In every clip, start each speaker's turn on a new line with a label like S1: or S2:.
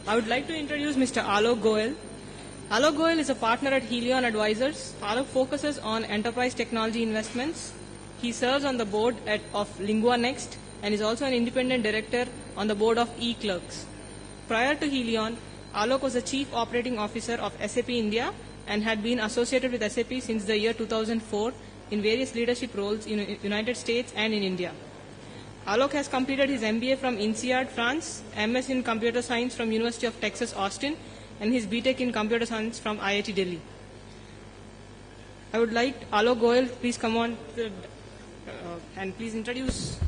S1: I would like to introduce Mr. Alok Goel. Alok Goel is a partner at Helion Advisors. Alok focuses on enterprise technology investments. He serves on the board of LinguaNext and is also an independent director on the board of eClerx. Prior to Helion, Alok was the Chief Operating Officer of SAP India and had been associated with SAP since the year 2004 in various leadership roles in the United States and in India. Alok has completed his MBA from INSEAD, France, MS in Computer Science from University of Texas, Austin, and his BTech in Computer Science from IIT Delhi. I would like Alok Goel, please come on and please introduce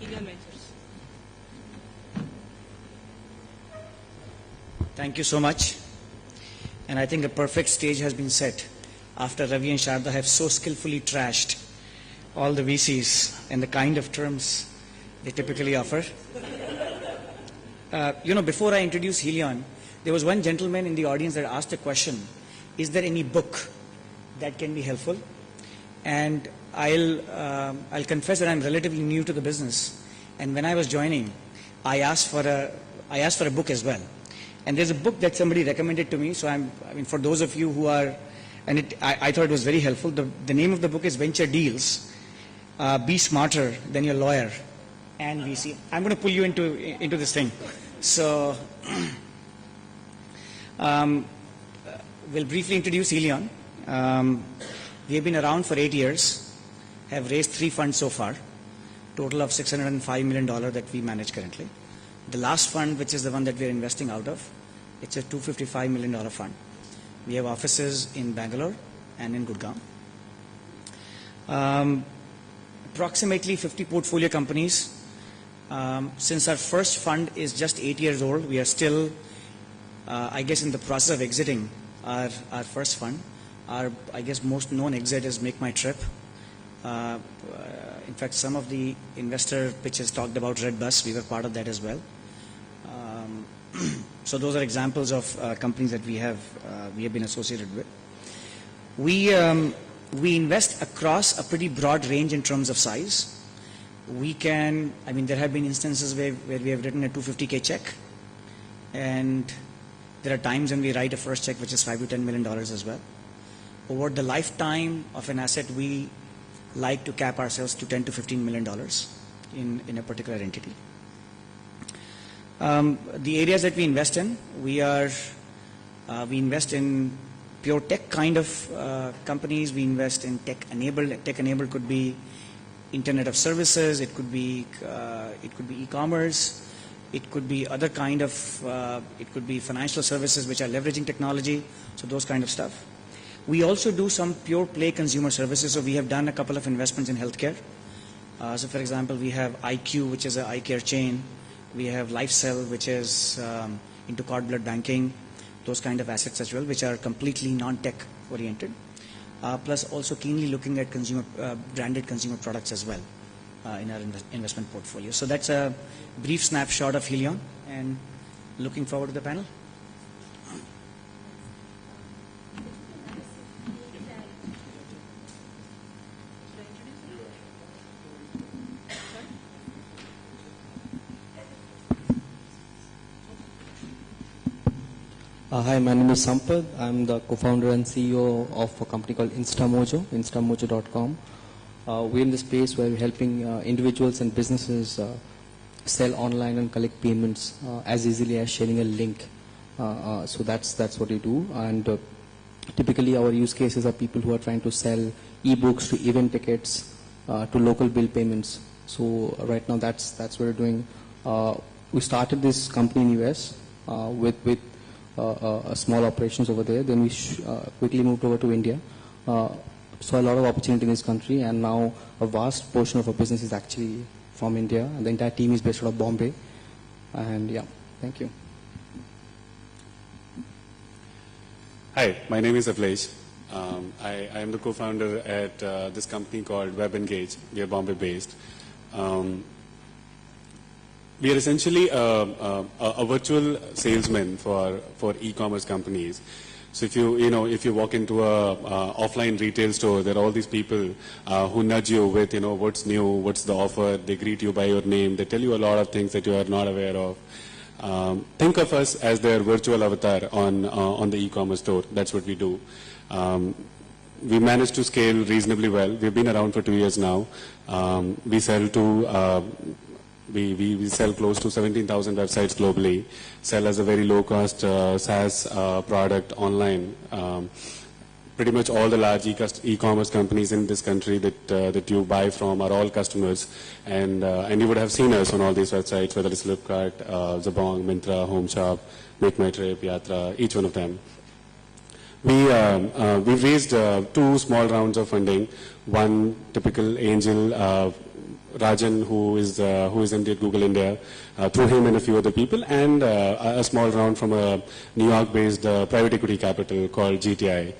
S1: Helion Ventures.
S2: Thank you so much. And I think a perfect stage has been set after Ravi and Sharda have so skillfully trashed all the VCs and the kind of terms they typically offer. Before I introduce Helion, there was one gentleman in the audience that asked a question, is there any book that can be helpful? And I'll confess that I'm relatively new to the business. And when I was joining, I asked for a book as well. And there's a book that somebody recommended to me. So for those of you who are, and I thought it was very helpful. The name of the book is Venture Deals. Be smarter than your lawyer and VC. I'm going to pull you into this thing. So we'll briefly introduce Helion. We have been around for 8 years, have raised 3 funds so far, total of $605 million that we manage currently. The last fund, which is the one that we are investing out of, it's a $255 million fund. We have offices in Bangalore and in Gurgaon. Approximately 50 portfolio companies. Since our first fund is just 8 years old, we are still, in the process of exiting our first fund. Our, most known exit is Make My Trip. In fact, some of the investor pitches talked about Red Bus. We were part of that as well. So those are examples of companies that we have been associated with. We invest across a pretty broad range in terms of size. There have been instances where we have written a $250K check, and there are times when we write a first check which is $5 to $10 million as well. Over the lifetime of an asset, we like to cap ourselves to $10 to $15 million in a particular entity. The areas that we invest in, we invest in pure tech kind of companies. We invest in tech-enabled. Tech-enabled could be Internet of Services. It could be e-commerce. It could be other kind of. It could be financial services which are leveraging technology. So those kind of stuff. We also do some pure play consumer services. So we have done a couple of investments in healthcare. So for example, we have IQ, which is an eye care chain. We have LifeCell, which is into cord blood banking. Those kind of assets as well, which are completely non-tech oriented. Plus also keenly looking at branded consumer products as well in our investment portfolio. So that's a brief snapshot of Helion, and looking forward to the panel.
S3: Hi, my name is Sampad. I'm the co-founder and CEO of a company called InstaMojo, instamojo.com. We're in the space where we're helping individuals and businesses sell online and collect payments as easily as sharing a link. So that's what we do. And typically our use cases are people who are trying to sell ebooks to event tickets to local bill payments. So right now that's what we're doing. We started this company in US with small operations over there. Then we quickly moved over to India. Saw a lot of opportunity in this country, and now a vast portion of our business is actually from India, and the entire team is based out of Bombay. And yeah, thank you.
S4: Hi, my name is Avlesh. I am the co-founder at this company called WebEngage. We are Bombay based. We are essentially a virtual salesman for e-commerce companies. So if you walk into a offline retail store, there are all these people who nudge you with what's new, what's the offer. They greet you by your name. They tell you a lot of things that you are not aware of. think of us as their virtual avatar on the e-commerce store. That's what we do. We managed to scale reasonably well. We've been around for 2 years now. We sell to we sell close to 17,000 websites globally. Sell as a very low-cost SaaS product online. Pretty much all the large e-commerce companies in this country that you buy from are all customers, and you would have seen us on all these websites, whether it's Flipkart, Jabong, Myntra, Home Shop, Make My Trip, Yatra, each one of them. We've raised 2 small rounds of funding. One typical angel, Rajan, who is MD at Google India, through him and a few other people, and a small round from a New York-based private equity capital called GTI.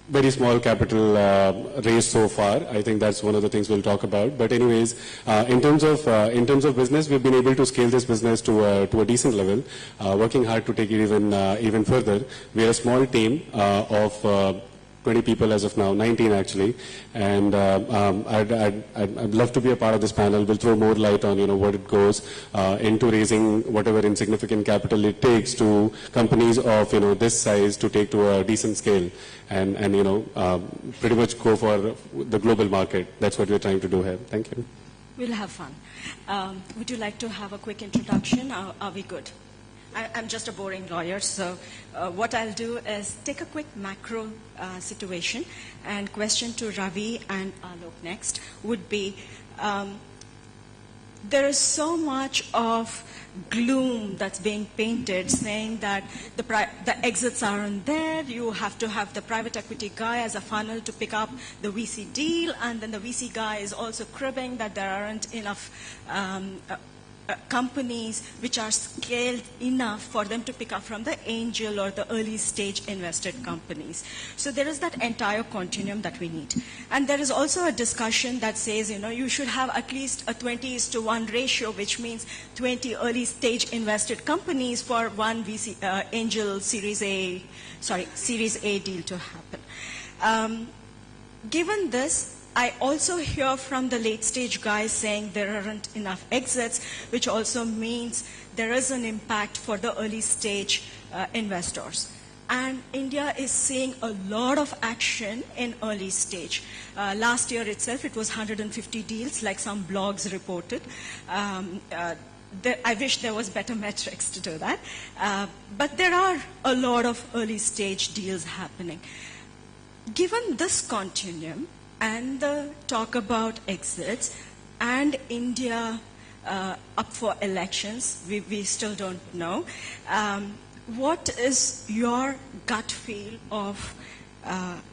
S4: Very small capital raised so far. I think that's one of the things we'll talk about. But anyways, in terms of business, we've been able to scale this business to a decent level, working hard to take it even further. We are a small team of 20 people as of now, 19 actually, and I'd love to be a part of this panel. We'll throw more light on what it goes into raising whatever insignificant capital it takes to companies of this size to take to a decent scale, and pretty much go for the global market. That's what we're trying to do here. Thank you.
S5: We'll have fun. Would you like to have a quick introduction? Are we good? I'm just a boring lawyer, so what I'll do is take a quick macro situation, and question to Ravi and Alok next would be, there is so much of gloom that's being painted, saying that the exits aren't there, you have to have the private equity guy as a funnel to pick up the VC deal, and then the VC guy is also cribbing that there aren't enough companies which are scaled enough for them to pick up from the angel or the early stage invested companies. So there is that entire continuum that we need. And there is also a discussion that says, you should have at least a 20:1 ratio, which means 20 early stage invested companies for one VC, angel Series A deal to happen. Given this, I also hear from the late stage guys saying there aren't enough exits, which also means there is an impact for the early stage investors. And India is seeing a lot of action in early stage. Last year itself, it was 150 deals, like some blogs reported. I wish there was better metrics to do that. But there are a lot of early stage deals happening. Given this continuum, and the talk about exits, and India up for elections, we still don't know. What is your gut feel of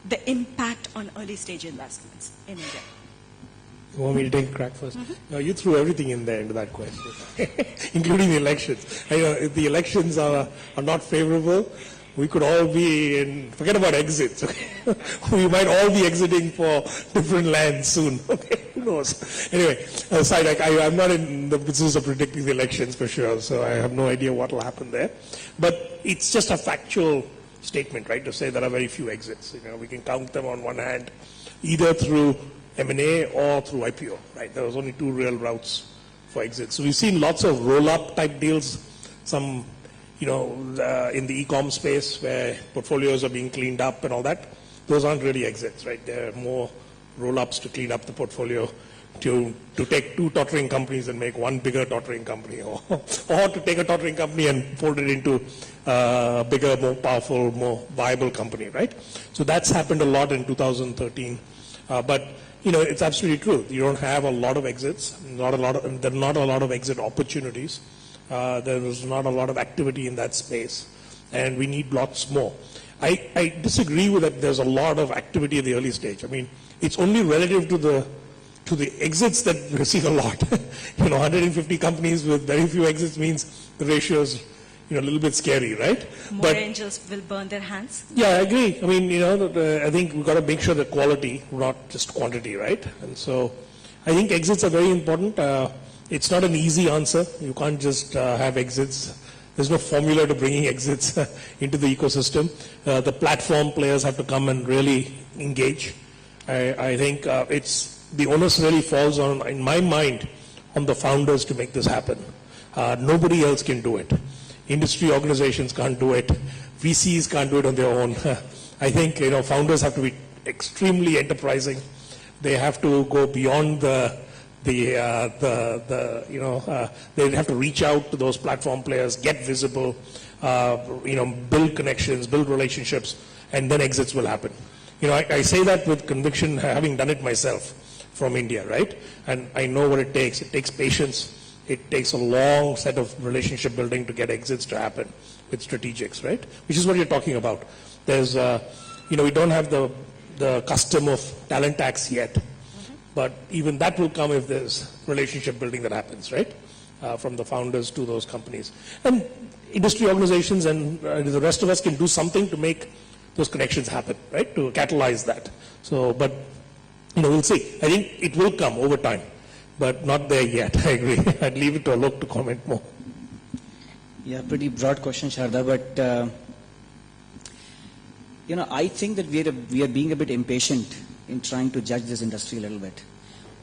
S5: the impact on early stage investments in India?
S6: You want me to take a crack first? No, you threw everything in there into that question, including the elections. If the elections are not favorable, we could all be in, forget about exits. We might all be exiting for different lands soon. Who knows? Anyway, aside, I'm not in the business of predicting the elections for sure, so I have no idea what will happen there. But it's just a factual statement, right, to say there are very few exits. We can count them on one hand, either through M&A or through IPO, right? There was only 2 real routes for exits. So we've seen lots of roll-up type deals, some in the e-com space where portfolios are being cleaned up and all that. Those aren't really exits, right? They're more roll-ups to clean up the portfolio, to take 2 tottering companies and make one bigger tottering company, or to take a tottering company and fold it into a bigger, more powerful, more viable company, right? So that's happened a lot in 2013. But it's absolutely true. You don't have a lot of exits, there are not a lot of exit opportunities. There is not a lot of activity in that space, and we need lots more. I disagree with that. There's a lot of activity at the early stage. I mean, it's only relative to the exits that we're seeing a lot. 150 companies with very few exits means the ratio is a little bit scary, right?
S5: More angels will burn their hands.
S6: Yeah, I agree. I mean, I think we've got to make sure that quality, not just quantity, right? And so I think exits are very important. It's not an easy answer. You can't just have exits. There's no formula to bringing exits into the ecosystem. The platform players have to come and really engage. I think the onus really falls on, in my mind, on the founders to make this happen. Nobody else can do it. Industry organizations can't do it. VCs can't do it on their own. I think, founders have to be extremely enterprising. They have to go beyond they have to reach out to those platform players, get visible, build connections, build relationships, and then exits will happen. I say that with conviction, having done it myself from India, right? And I know what it takes. It takes patience. It takes a long set of relationship building to get exits to happen with strategics, right? Which is what you're talking about. There's, we don't have the custom of talent tax yet, but even that will come if there's relationship building that happens, right? From the founders to those companies. And industry organizations and the rest of us can do something to make those connections happen, right? To catalyze that. So, but, we'll see. I think it will come over time, but not there yet. I agree. I'd leave it to Alok to comment more.
S2: Yeah, pretty broad question, Sharda, but I think that we are being a bit impatient in trying to judge this industry a little bit.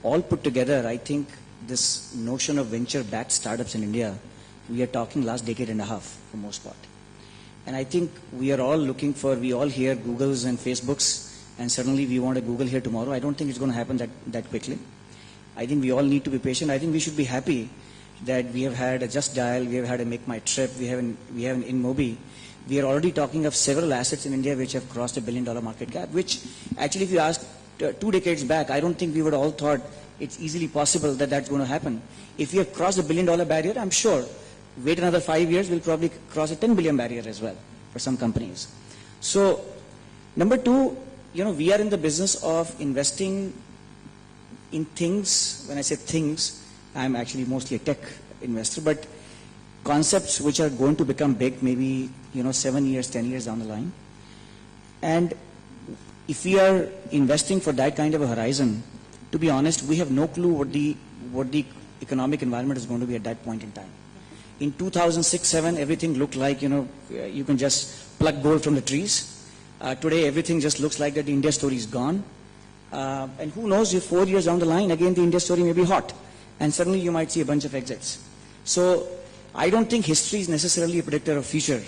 S2: All put together, I think this notion of venture-backed startups in India, we are talking last decade and a half for most part. And I think we are all we all hear Googles and Facebooks, and suddenly we want a Google here tomorrow. I don't think it's going to happen that quickly. I think we all need to be patient. I think we should be happy that we have had a Just Dial, we have had a Make My Trip, we have an InMobi. We are already talking of several assets in India which have crossed $1 billion market cap, which actually if you ask 2 decades back, I don't think we would all thought it's easily possible that that's going to happen. If we have crossed the $1 billion barrier, I'm sure, wait another 5 years, we'll probably cross a 10 billion barrier as well for some companies. So, number 2, we are in the business of investing in things. When I say things, I'm actually mostly a tech investor, but concepts which are going to become big maybe 7 years, 10 years down the line. And if we are investing for that kind of a horizon, to be honest, we have no clue what the economic environment is going to be at that point in time. In 2006-07, everything looked like you can just pluck gold from the trees. Today, everything just looks like that the India story is gone. And who knows, if 4 years down the line, again the India story may be hot, and suddenly you might see a bunch of exits. So I don't think history is necessarily a predictor of future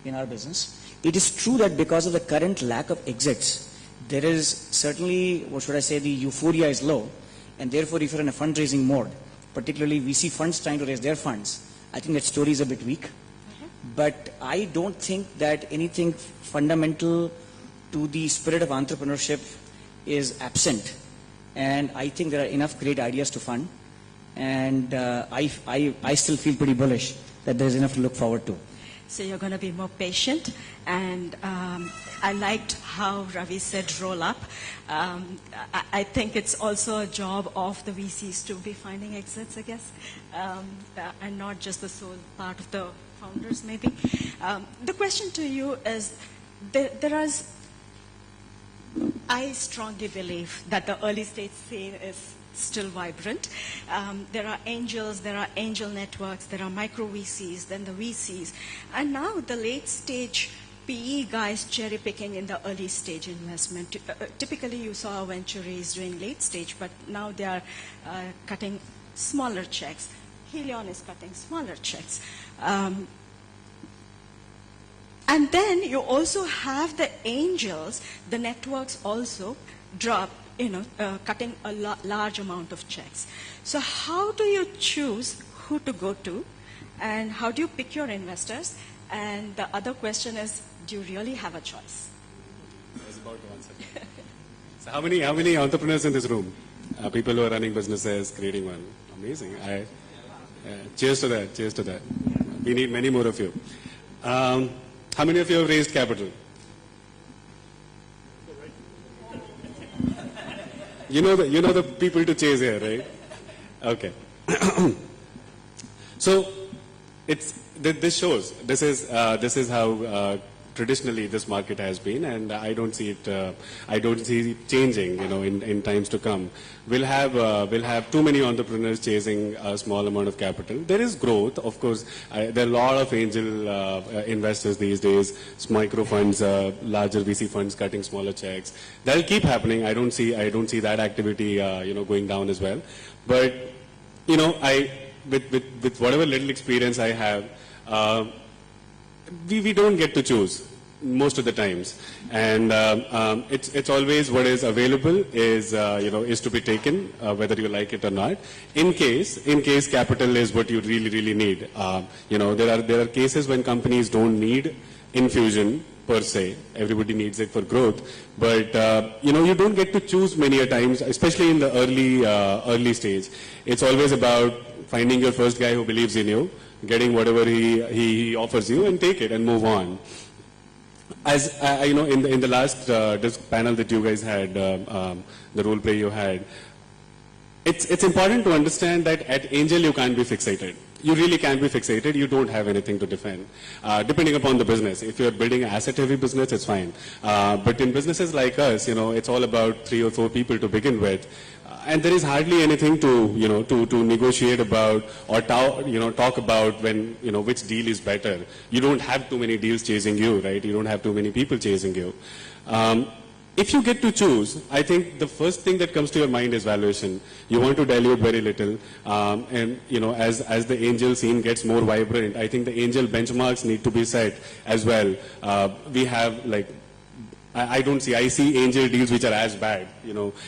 S2: in our business. It is true that because of the current lack of exits, there is certainly, the euphoria is low, and therefore if you're in a fundraising mode, particularly VC funds trying to raise their funds, I think that story is a bit weak. But I don't think that anything fundamental to the spirit of entrepreneurship is absent, and I think there are enough great ideas to fund, and I still feel pretty bullish that there's enough to look forward to.
S5: So you're going to be more patient, and I liked how Ravi said roll up. I think it's also a job of the VCs to be finding exits, I guess, and not just the sole part of the founders maybe. The question to you is, I strongly believe that the early stage scene is still vibrant. There are angels, there are angel networks, there are micro VCs, then the VCs, and now the late stage PE guys cherry picking in the early stage investment. Typically you saw Ventures doing late stage, but now they are cutting smaller checks. Helion is cutting smaller checks. And then you also have the angels, the networks also cutting a large amount of checks. So how do you choose who to go to, and how do you pick your investors? And the other question is, do you really have a choice?
S4: I was about to answer. So how many entrepreneurs in this room? People who are running businesses, creating one. Amazing. Cheers to that. Cheers to that. We need many more of you. How many of you have raised capital? You know the people to chase here, right? Okay. So this shows. This is how traditionally this market has been, and I don't see it changing. In times to come, we'll have too many entrepreneurs chasing a small amount of capital. There is growth, of course. There are a lot of angel investors these days, micro funds, larger VC funds cutting smaller checks. That'll keep happening. I don't see that activity going down as well. But with whatever little experience I have, we don't get to choose most of the times, and it's always what is available is is to be taken, whether you like it or not. In case capital is what you really need. There are cases when companies don't need infusion per se. Everybody needs it for growth, but you don't get to choose many a times, especially in the early stage. It's always about finding your first guy who believes in you, getting whatever he offers you, and take it and move on. As in the last this panel that you guys had, the role play you had, it's important to understand that at Angel you can't be fixated. You really can't be fixated. You don't have anything to defend, depending upon the business. If you're building an asset-heavy business, it's fine. But in businesses like us, it's all about 3 or 4 people to begin with. And there is hardly anything to negotiate about or talk about when, which deal is better. You don't have too many deals chasing you, right? You don't have too many people chasing you. If you get to choose, I think the first thing that comes to your mind is valuation. You want to dilute very little. And, as the angel scene gets more vibrant, I think the angel benchmarks need to be set as well. We have I see angel deals which are as bad,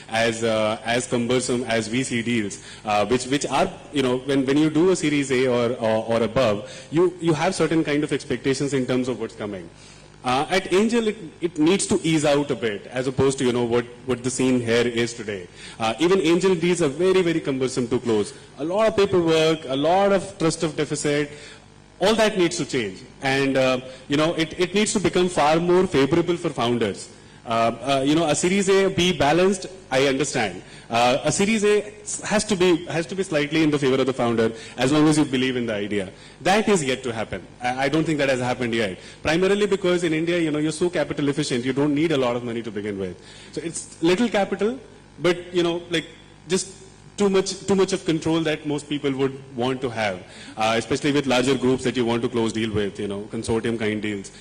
S4: as cumbersome as VC deals, which are, when you do a Series A or above, you have certain kind of expectations in terms of what's coming. At Angel, it needs to ease out a bit, as opposed to, what the scene here is today. Even Angel deals are very, very cumbersome to close. A lot of paperwork, a lot of trust of deficit. All that needs to change, and it needs to become far more favorable for founders. A Series A be balanced, I understand. A Series A has to be slightly in the favor of the founder, as long as you believe in the idea. That is yet to happen. I don't think that has happened yet. Primarily because in India, you're so capital efficient, you don't need a lot of money to begin with. So it's little capital, but just too much of control that most people would want to have, especially with larger groups that you want to close deal with, consortium kind deals.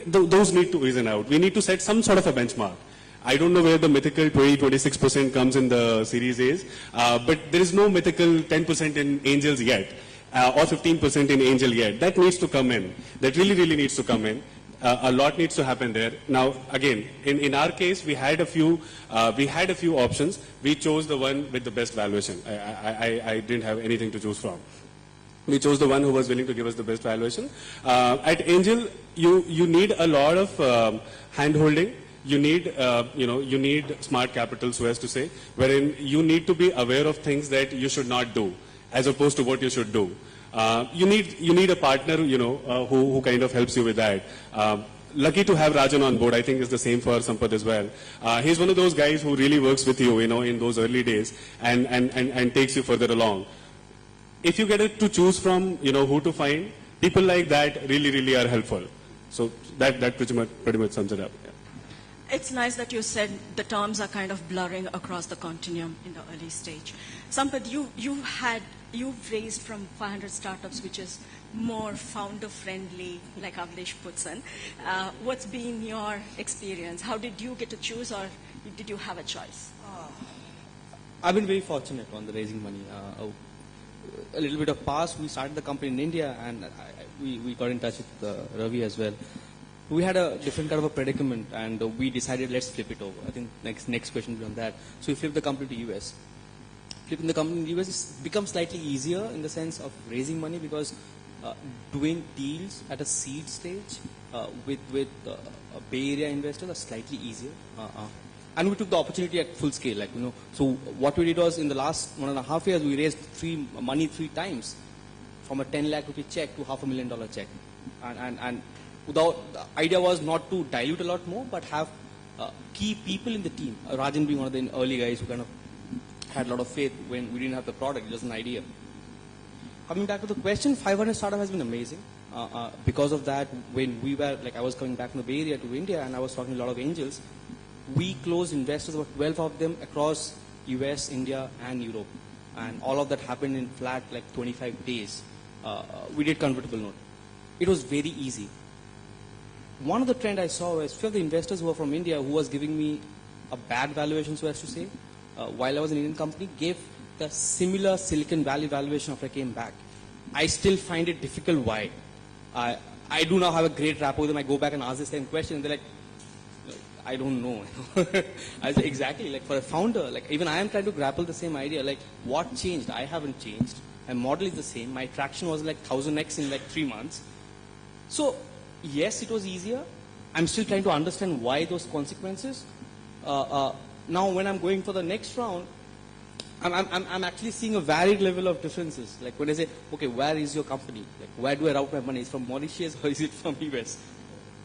S4: Those need to reason out. We need to set some sort of a benchmark. I don't know where the mythical 26% comes in the Series A's, but there is no mythical 10% in Angels yet, or 15% in Angel yet. That needs to come in. That really needs to come in. A lot needs to happen there. Now, again, in our case, we had a few options. We chose the one with the best valuation. I didn't have anything to choose from. We chose the one who was willing to give us the best valuation. At Angel, you need a lot of hand-holding. You need smart capital, so as to say, wherein you need to be aware of things that you should not do, as opposed to what you should do. You need a partner, who kind of helps you with that. Lucky to have Rajan on board. I think it's the same for Sampath as well. He's one of those guys who really works with you, in those early days and takes you further along. If you get to choose from, who to find, people like that really are helpful. So that pretty much sums it up. Yeah.
S5: It's nice that you said the terms are kind of blurring across the continuum in the early stage. Sampath, you've raised from 500 startups, which is more founder-friendly, like Avlesh puts in. What's been your experience? How did you get to choose, or did you have a choice?
S3: I've been very fortunate on the raising money. A little bit of past, we started the company in India, and we got in touch with Ravi as well. We had a different kind of a predicament, and we decided let's flip it over. I think next question will be on that. So we flipped the company to US. Flipping the company in the US becomes slightly easier in the sense of raising money, because doing deals at a seed stage with Bay Area investors are slightly easier. And we took the opportunity at full scale, So what we did was, in the last 1.5 years, we raised money 3 times, from a 10 lakh rupee check to $500,000 check. And the idea was not to dilute a lot more, but have key people in the team. Rajan being one of the early guys who kind of had a lot of faith when we didn't have the product, it was an idea. Coming back to the question, 500 startup has been amazing. Because of that, when we were, I was coming back from the Bay Area to India, and I was talking to a lot of angels, we closed investors, about 12 of them, across US, India, and Europe. And all of that happened in flat, 25 days. We did convertible note. It was very easy. One of the trend I saw was few of the investors who were from India, who was giving me a bad valuation, so as to say, while I was an Indian company, gave the similar Silicon Valley valuation after I came back. I still find it difficult why. I do now have a great rapport with them. I go back and ask the same question, and they're like, I don't know. I say, exactly, like for a founder, like even I am trying to grapple the same idea, like what changed? I haven't changed. My model is the same. My traction was like 1000x in like 3 months. So, yes, it was easier. I'm still trying to understand why those consequences. Now, when I'm going for the next round, I'm actually seeing a varied level of differences. Like when I say, okay, where is your company? Like where do I route my money? Is it from Mauritius or is it from US?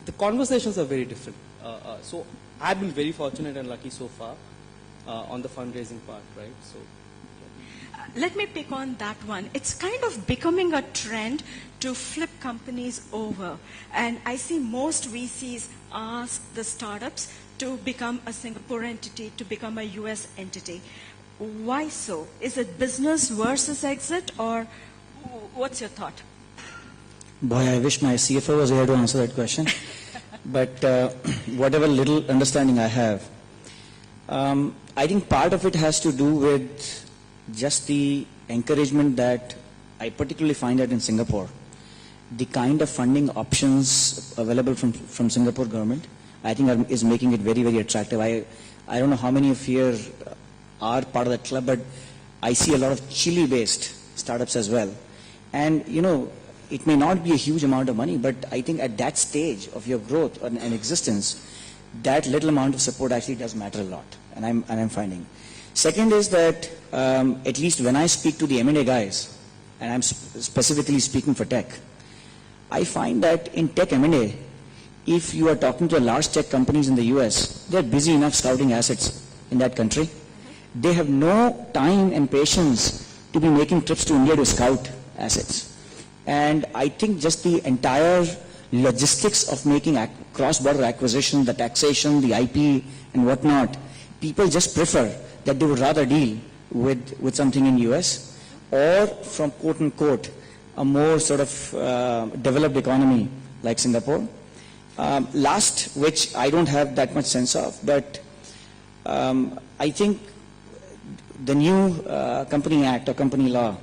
S3: The conversations are very different. So I've been very fortunate and lucky so far on the fundraising part, right? So.
S5: Let me pick on that one. It's kind of becoming a trend to flip companies over. And I see most VCs ask the startups to become a Singapore entity, to become a US entity. Why so? Is it business versus exit, or what's your thought?
S2: Boy, I wish my CFO was here to answer that question. But whatever little understanding I have, I think part of it has to do with just the encouragement that I particularly find that in Singapore. The kind of funding options available from Singapore government, I think is making it very, very attractive. I don't know how many of you are part of that club, but I see a lot of Chile-based startups as well. And, you know, it may not be a huge amount of money, but I think at that stage of your growth and existence, that little amount of support actually does matter a lot, and I'm finding. Second is that at least when I speak to the M&A guys, and I'm specifically speaking for tech, I find that in tech M&A, if you are talking to large tech companies in the US, they're busy enough scouting assets in that country. They have no time and patience to be making trips to India to scout assets. And I think just the entire logistics of making cross-border acquisition, the taxation, the IP and whatnot, people just prefer that they would rather deal with something in US or from quote unquote a more sort of developed economy like Singapore. Last, which I don't have that much sense of, but I think the new Company Act or company law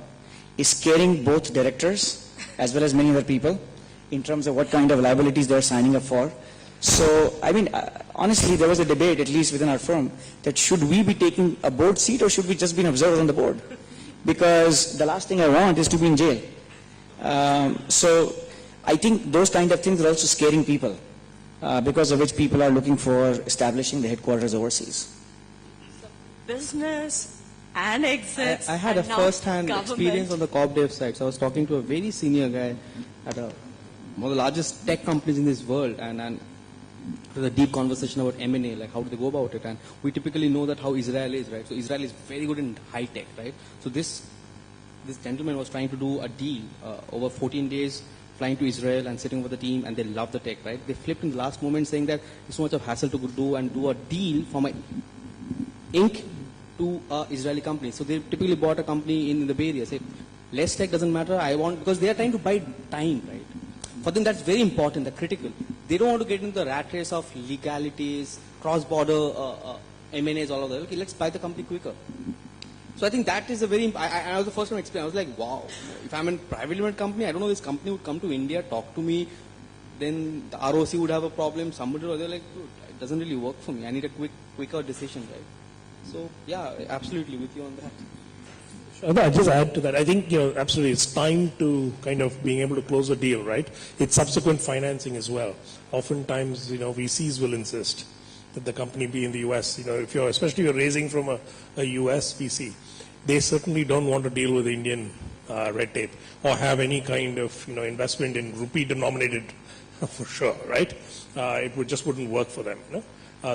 S2: is scaring both directors as well as many other people in terms of what kind of liabilities they're signing up for. So, I mean, honestly, there was a debate, at least within our firm, that should we be taking a board seat or should we just be an observer on the board? Because the last thing I want is to be in jail. So, I think those kind of things are also scaring people, because of which people are looking for establishing the headquarters overseas.
S5: Business and exits.
S3: I had a
S5: and now
S3: first-hand
S5: government.
S3: experience on the corp dev side. So I was talking to a very senior guy at one of the largest tech companies in this world, and it was a deep conversation about M&A, like how do they go about it. And we typically know that how Israel is, right? So Israel is very good in high tech, right? So this gentleman was trying to do a deal over 14 days, flying to Israel and sitting with the team, and they love the tech, right? They flipped in the last moment saying that it's so much of hassle to do a deal from a Inc. to a Israeli company. So they typically bought a company in the Bay Area. Say, less tech doesn't matter. Because they are trying to buy time, right? For them, that's very important. They're critical. They don't want to get into the rat race of legalities, cross-border M&As, all of that. Okay, let's buy the company quicker. So I think that is a very. I was the first one to explain. I was like, wow. If I'm in a private limited company, I don't know this company would come to India, talk to me, then the ROC would have a problem. Somebody or they're like, dude, it doesn't really work for me. I need a quicker decision, right? So, yeah, absolutely with you on that.
S6: I'll just add to that. I think, absolutely, it's time to kind of being able to close a deal, right? It's subsequent financing as well. Oftentimes, VCs will insist that the company be in the US. Especially if you're raising from a US VC, they certainly don't want to deal with Indian red tape or have any kind of, investment in rupee denominated for sure, right? It wouldn't work for them.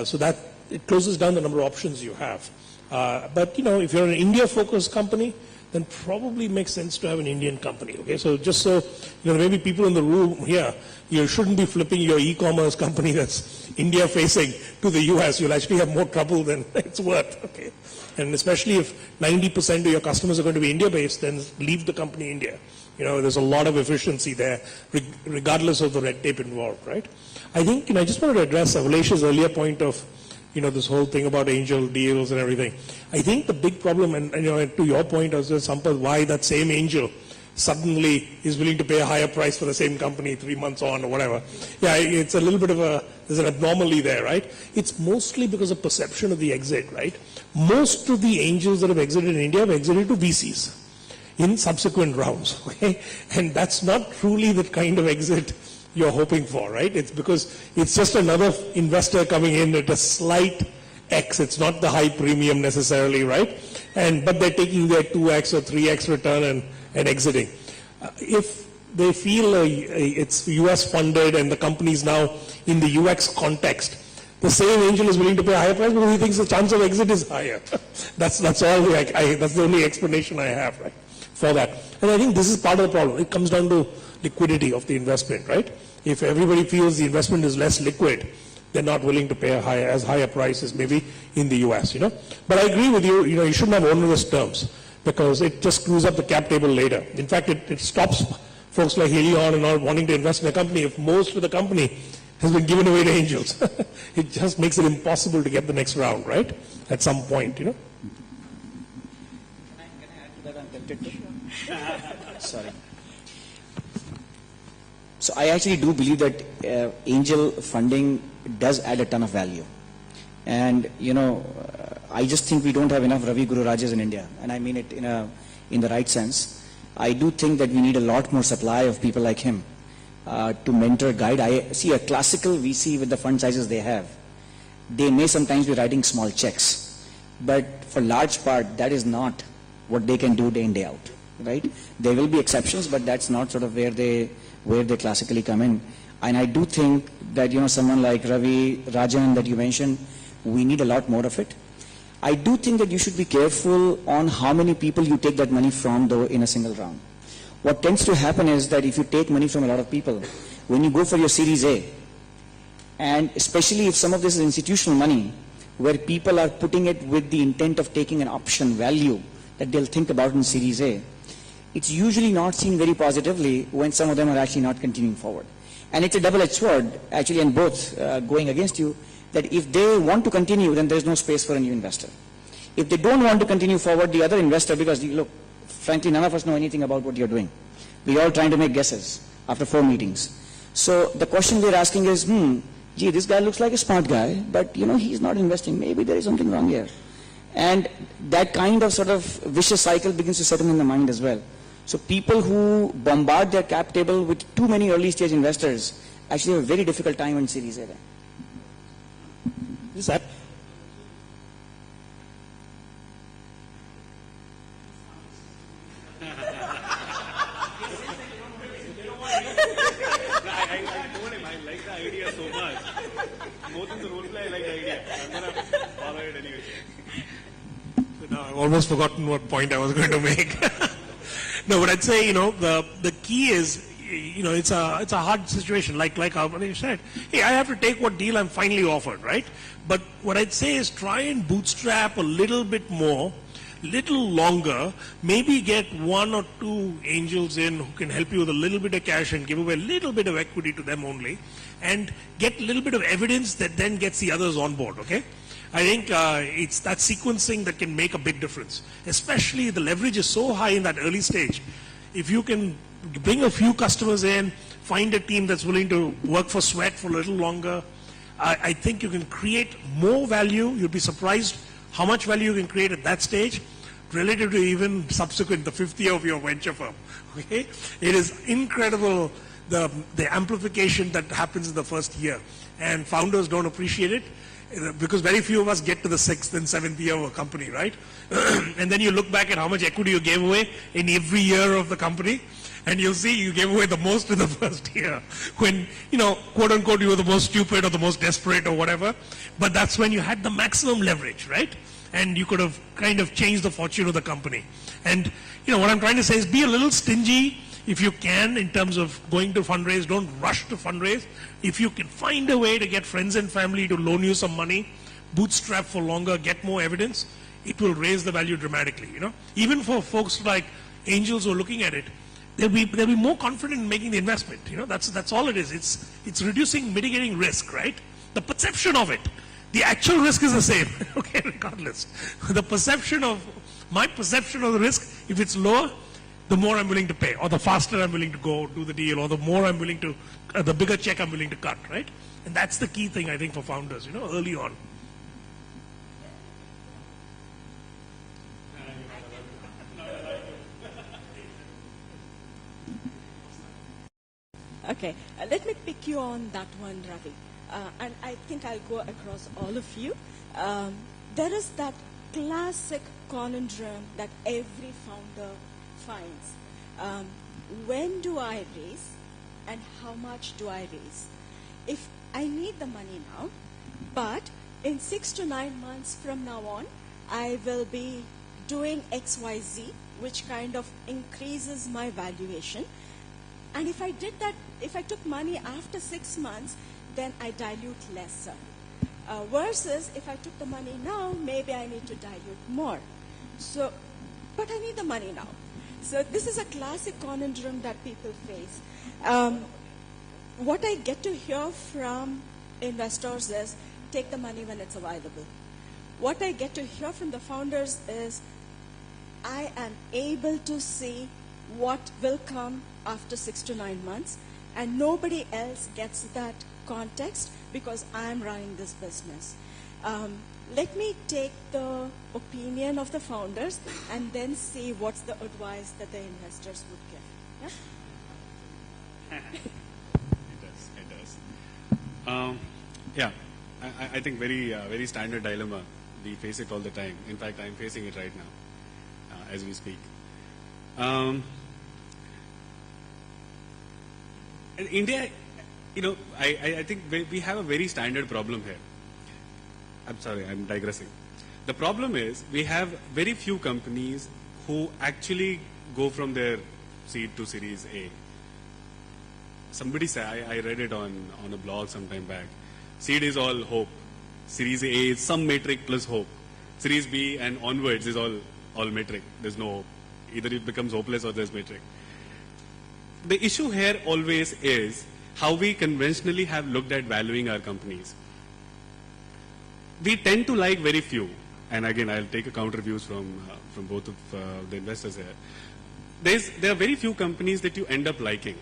S6: So that it closes down the number of options you have. But if you're an India-focused company, then probably makes sense to have an Indian company. Okay, so just so maybe people in the room here, you shouldn't be flipping your e-commerce company that's India-facing to the US. You'll actually have more trouble than it's worth. Okay, and especially if 90% of your customers are going to be India-based, then leave the company India. There's a lot of efficiency there, regardless of the red tape involved, right? I think I just wanted to address Avalesh's earlier point of this whole thing about angel deals and everything. I think the big problem, and to your point, as Sampath, why that same angel suddenly is willing to pay a higher price for the same company 3 months on or whatever. Yeah, it's a little bit of there's an abnormality there, right? It's mostly because of perception of the exit, right? Most of the angels that have exited in India have exited to VCs in subsequent rounds, okay? And that's not truly the kind of exit you're hoping for, right? It's because it's just another investor coming in at a slight X. It's not the high premium necessarily, right? But they're taking their 2X or 3X return and exiting. If they feel it's US funded and the company's now in the UX context, the same angel is willing to pay a higher price because he thinks the chance of exit is higher. that's all. That's the only explanation I have, right, for that. And I think this is part of the problem. It comes down to liquidity of the investment, right? If everybody feels the investment is less liquid, they're not willing to pay as high a price as maybe in the US, But I agree with you, you shouldn't have onerous terms because it just screws up the cap table later. In fact, it stops folks like Helion and all wanting to invest in a company if most of the company has been given away to angels. It just makes it impossible to get the next round, right? At some point,
S2: Can I add to that? I'm tempted to. Sorry. So I actually do believe that angel funding does add a ton of value. And, I just think we don't have enough Ravi Guru Rajas in India. And I mean it in the right sense. I do think that we need a lot more supply of people like him to mentor, guide. I see a classical VC with the fund sizes they have. They may sometimes be writing small checks. But for large part, that is not what they can do day in, day out. Right? There will be exceptions, but that's not sort of where they classically come in. And I do think that, someone like Ravi Rajan that you mentioned, we need a lot more of it. I do think that you should be careful on how many people you take that money from, though, in a single round. What tends to happen is that if you take money from a lot of people, when you go for your Series A, and especially if some of this is institutional money, where people are putting it with the intent of taking an option value that they'll think about in Series A, it's usually not seen very positively when some of them are actually not continuing forward. And it's a double-edged sword, actually, and both going against you, that if they want to continue, then there's no space for a new investor. If they don't want to continue forward, the other investor, because look, frankly, none of us know anything about what you're doing. We're all trying to make guesses after 4 meetings. So the question they're asking is, gee, this guy looks like a smart guy, but he's not investing. Maybe there is something wrong here. And that kind of sort of vicious cycle begins to settle in the mind as well. So people who bombard their cap table with too many early stage investors actually have a very difficult time in Series A.
S6: Is that?
S4: I like the idea so much. More than the role play, I like the idea. I'm going to follow it anyway.
S6: No, I've almost forgotten what point I was going to make. No, but I'd say, the key is, it's a hard situation. Like Avani said, hey, I have to take what deal I'm finally offered, right? But what I'd say is try and bootstrap a little bit more, little longer, maybe get 1 or 2 angels in who can help you with a little bit of cash and give away a little bit of equity to them only, and get a little bit of evidence that then gets the others on board, okay? I think it's that sequencing that can make a big difference. Especially the leverage is so high in that early stage. If you can bring a few customers in, find a team that's willing to work for sweat for a little longer, I think you can create more value. You'll be surprised how much value you can create at that stage relative to even subsequent, the 5th year of your venture firm. Okay? It is incredible the amplification that happens in the first year. And founders don't appreciate it because very few of us get to the 6th and 7th year of a company, right? And then you look back at how much equity you gave away in every year of the company, and you'll see you gave away the most in the first year when, quote unquote, you were the most stupid or the most desperate or whatever. But that's when you had the maximum leverage, right? And you could have kind of changed the fortune of the company. And, what I'm trying to say is be a little stingy if you can in terms of going to fundraise. Don't rush to fundraise. If you can find a way to get friends and family to loan you some money, bootstrap for longer, get more evidence, it will raise the value dramatically, Even for folks like angels who are looking at it, they'll be more confident in making the investment. That's all it is. It's reducing, mitigating risk, right? The perception of it. The actual risk is the same, okay, regardless. My perception of the risk, if it's lower, the more I'm willing to pay, or the faster I'm willing to go do the deal, or the more I'm willing to, the bigger check I'm willing to cut, right? And that's the key thing, I think, for founders, early on.
S5: Okay, let me pick you on that one, Ravi. And I think I'll go across all of you. There is that classic conundrum that every founder finds. When do I raise and how much do I raise? If I need the money now, but in 6 to 9 months from now on, I will be doing XYZ, which kind of increases my valuation. And if I did that, if I took money after 6 months, then I dilute lesser. Versus if I took the money now, maybe I need to dilute more. So, but I need the money now. So this is a classic conundrum that people face. What I get to hear from investors is, take the money when it's available. What I get to hear from the founders is, I am able to see what will come after 6 to 9 months, and nobody else gets that context because I'm running this business. Let me take the opinion of the founders and then see what's the advice that the investors would give. Yeah?
S4: It does. Yeah, I think very standard dilemma. We face it all the time. In fact, I'm facing it right now as we speak. In India, I think we have a very standard problem here. I'm sorry, I'm digressing. The problem is we have very few companies who actually go from their seed to Series A. Somebody said, I read it on a blog some time back. Seed is all hope. Series A is some metric plus hope. Series B and onwards is all metric. There's no hope. Either it becomes hopeless or there's metric. The issue here always is how we conventionally have looked at valuing our companies. We tend to like very few, and again, I'll take a counter views from both of the investors here. There are very few companies that you end up liking,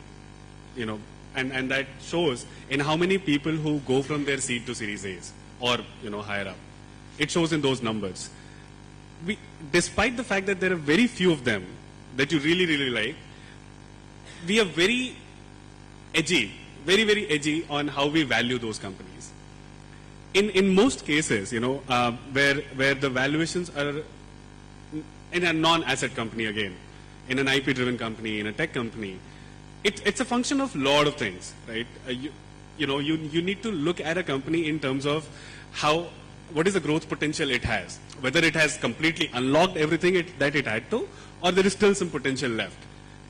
S4: and that shows in how many people who go from their seed to Series A's or higher up. It shows in those numbers. Despite the fact that there are very few of them that you really, really like, we are very edgy, very, very edgy on how we value those companies. In most cases, where the valuations are in a non-asset company again, in an IP-driven company, in a tech company, it's a function of a lot of things, right? You need to look at a company in terms of what is the growth potential it has, whether it has completely unlocked everything that it had to, or there is still some potential left.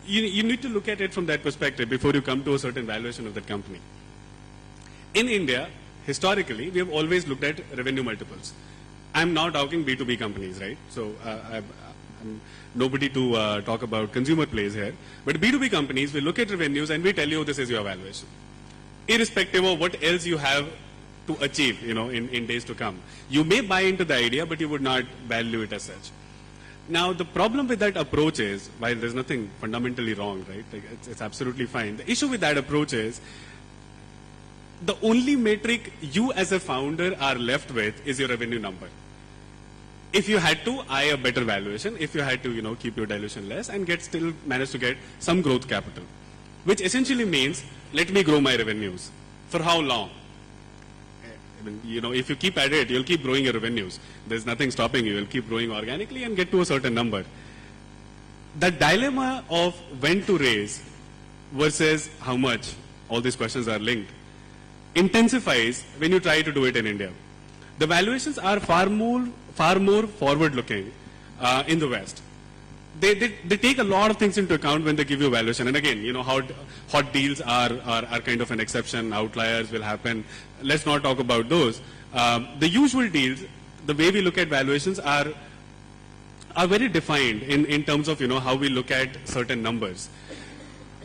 S4: You need to look at it from that perspective before you come to a certain valuation of that company. In India, historically, we have always looked at revenue multiples. I'm now talking B2B companies, right? So I'm nobody to talk about consumer plays here. But B2B companies, we look at revenues and we tell you this is your valuation, irrespective of what else you have to achieve, in days to come. You may buy into the idea, but you would not value it as such. Now, the problem with that approach is, while there's nothing fundamentally wrong, right? Like it's absolutely fine. The issue with that approach is, the only metric you as a founder are left with is your revenue number. If you had to eye a better valuation, if you had to, keep your dilution less and still manage to get some growth capital, which essentially means, let me grow my revenues. For how long? If you keep at it, you'll keep growing your revenues. There's nothing stopping you. You'll keep growing organically and get to a certain number. The dilemma of when to raise versus how much, all these questions are linked, intensifies when you try to do it in India. The valuations are far more forward-looking in the West. They take a lot of things into account when they give you valuation. And again, hot deals are kind of an exception. Outliers will happen. Let's not talk about those. The usual deals, the way we look at valuations are very defined in terms of how we look at certain numbers.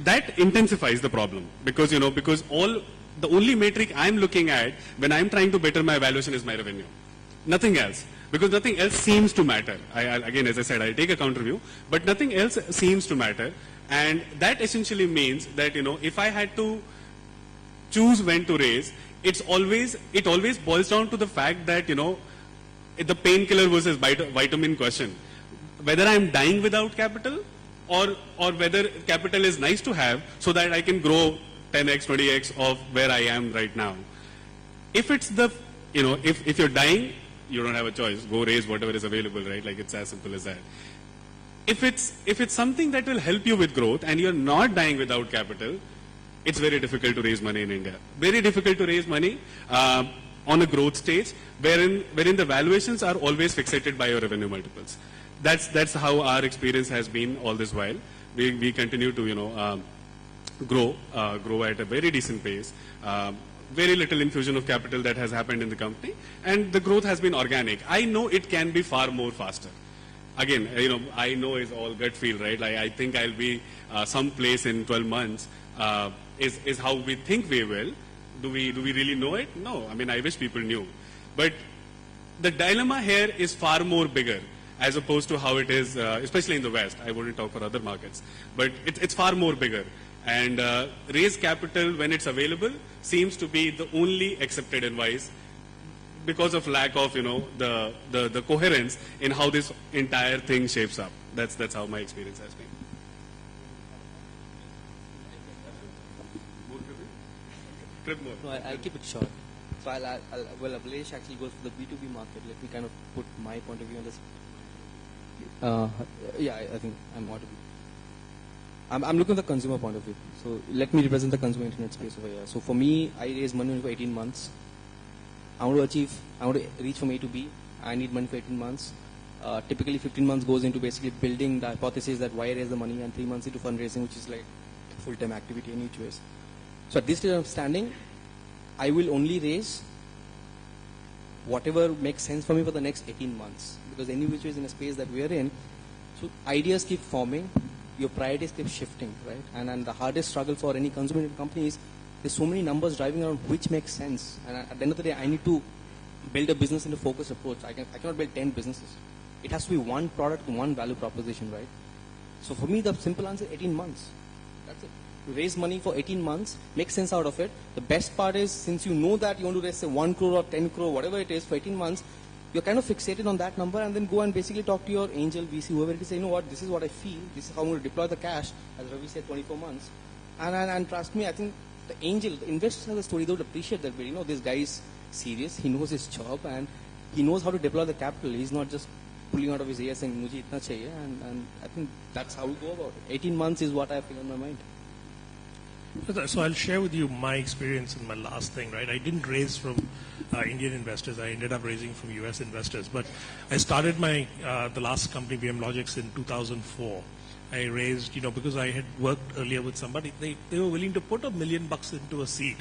S4: That intensifies the problem because all the only metric I'm looking at when I'm trying to better my valuation is my revenue. Nothing else. Because nothing else seems to matter. Again, as I said, I'll take a counter view, but nothing else seems to matter. And that essentially means that, if I had to choose when to raise, it always boils down to the fact that, the painkiller versus vitamin question. Whether I'm dying without capital or whether capital is nice to have so that I can grow 10x, 20x of where I am right now. If it's if you're dying, you don't have a choice. Go raise whatever is available, right? Like, it's as simple as that. If it's something that will help you with growth and you're not dying without capital, it's very difficult to raise money in India. Very difficult to raise money on a growth stage wherein the valuations are always fixated by your revenue multiples. That's how our experience has been all this while. We continue to grow at a very decent pace. Very little infusion of capital that has happened in the company, and the growth has been organic. I know it can be far more faster. Again, I know it's all gut feel, right? Like, I think I'll be someplace in 12 months. Is how we think we will. Do we really know it? No. I mean, I wish people knew. But the dilemma here is far more bigger as opposed to how it is, especially in the West. I wouldn't talk for other markets, but it's far more bigger. And raise capital when it's available seems to be the only accepted advice because of lack of, the coherence in how this entire thing shapes up. That's how my experience has been.
S3: No, I'll keep it short. So well, Abhilash actually goes for the B2B market. Let me kind of put my point of view on this. I think I'm audible. I'm looking at the consumer point of view. So let me represent the consumer internet space over here. So for me, I raise money for 18 months. I want to reach from A to B. I need money for 18 months. Typically 15 months goes into basically building the hypothesis that why I raise the money, and 3 months into fundraising, which is like full-time activity in each way. So at this stage of standing, I will only raise whatever makes sense for me for the next 18 months. Because any which is in a space that we are in, so ideas keep forming, your priorities keep shifting, right? And the hardest struggle for any consumer company is there's so many numbers driving around which makes sense. And at the end of the day, I need to build a business in a focused approach. I cannot build 10 businesses. It has to be one product, one value proposition, right? So for me, the simple answer is 18 months. That's it. You raise money for 18 months, make sense out of it. The best part is, since you know that you want to raise say 1 crore or 10 crore, whatever it is, for 18 months, you're kind of fixated on that number, and then go and basically talk to your angel, VC, whoever it is, say, you know what, this is what I feel, this is how I'm going to deploy the cash, as Ravi said, 24 months. And trust me, I think the angel, the investors of the story, they would appreciate that, but this guy is serious, he knows his job, and he knows how to deploy the capital. He's not just pulling out of his ear saying, "Mujhe itna chahiye," and I think that's how we go about it. 18 months is what I feel on my mind.
S6: So I'll share with you my experience in my last thing, right? I didn't raise from Indian investors. I ended up raising from US investors. But I started my the last company, VM Logics, in 2004. I raised, because I had worked earlier with somebody. They were willing to put $1 million into a seed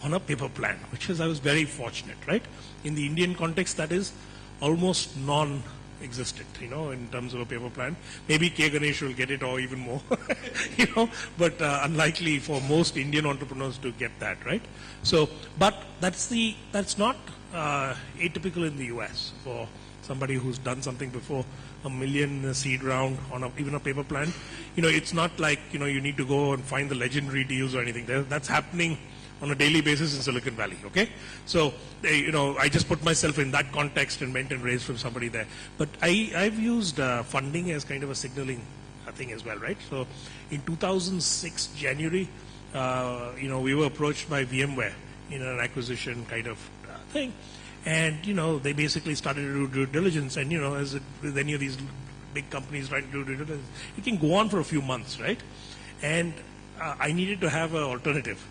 S6: on a paper plan, which is, I was very fortunate, right? In the Indian context, that is almost non-existent, in terms of a paper plan. Maybe K. Ganesh will get it or even more, but unlikely for most Indian entrepreneurs to get that, right? So, but that's not atypical in the US for somebody who's done something before. $1 million seed round on even a paper plan. It's not like, you need to go and find the legendary deals or anything. That's happening on a daily basis in Silicon Valley, okay? So, I just put myself in that context and went and raised from somebody there. But I've used funding as kind of a signaling thing as well, right? So, in 2006, January, we were approached by VMware in an acquisition kind of thing. And, they basically started to do due diligence. And, as with any of these big companies trying to do due diligence, it can go on for a few months, right? And I needed to have an alternative.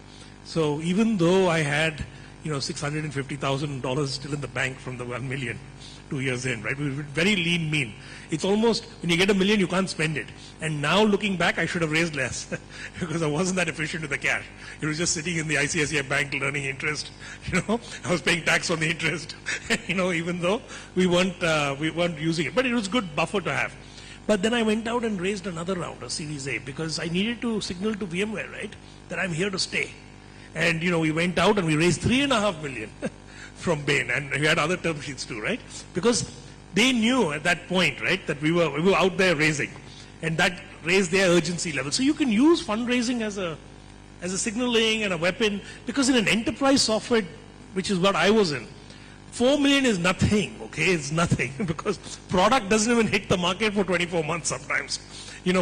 S6: So even though I had, $650,000 still in the bank from the 1 million 2 years in, right? We were very lean, mean. It's almost, when you get $1 million, you can't spend it. And now looking back, I should have raised less because I wasn't that efficient with the cash. It was just sitting in the ICICI bank earning interest. I was paying tax on the interest, even though we weren't using it. But it was good buffer to have. But then I went out and raised another round, a Series A, because I needed to signal to VMware, right, that I'm here to stay. And, we went out and we raised $3.5 million from Bain, and we had other term sheets too, right? Because they knew at that point, right, that we were out there raising, and that raised their urgency level. So you can use fundraising as a signaling and a weapon, because in an enterprise software, which is what I was in, 4 million is nothing, okay? It's nothing because product doesn't even hit the market for 24 months sometimes.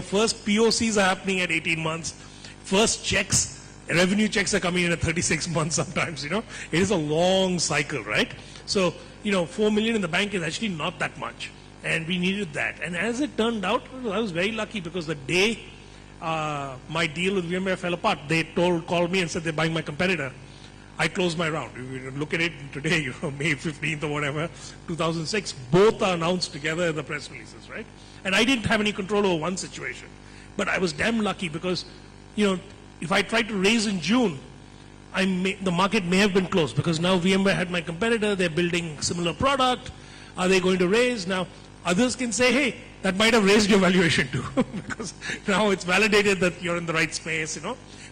S6: First POCs are happening at 18 months. First checks, revenue checks are coming in at 36 months sometimes, It is a long cycle, right? So, 4 million in the bank is actually not that much. And we needed that. And as it turned out, I was very lucky because the day my deal with VMware fell apart, they called me and said they're buying my competitor. I closed my round. If you look at it today, May 15th or whatever, 2006, both are announced together in the press releases, right? And I didn't have any control over one situation. But I was damn lucky because, if I tried to raise in June, the market may have been closed because now VMware had my competitor, they're building similar product. Are they going to raise? Now, others can say, hey, that might have raised your valuation too, because now it's validated that you're in the right space,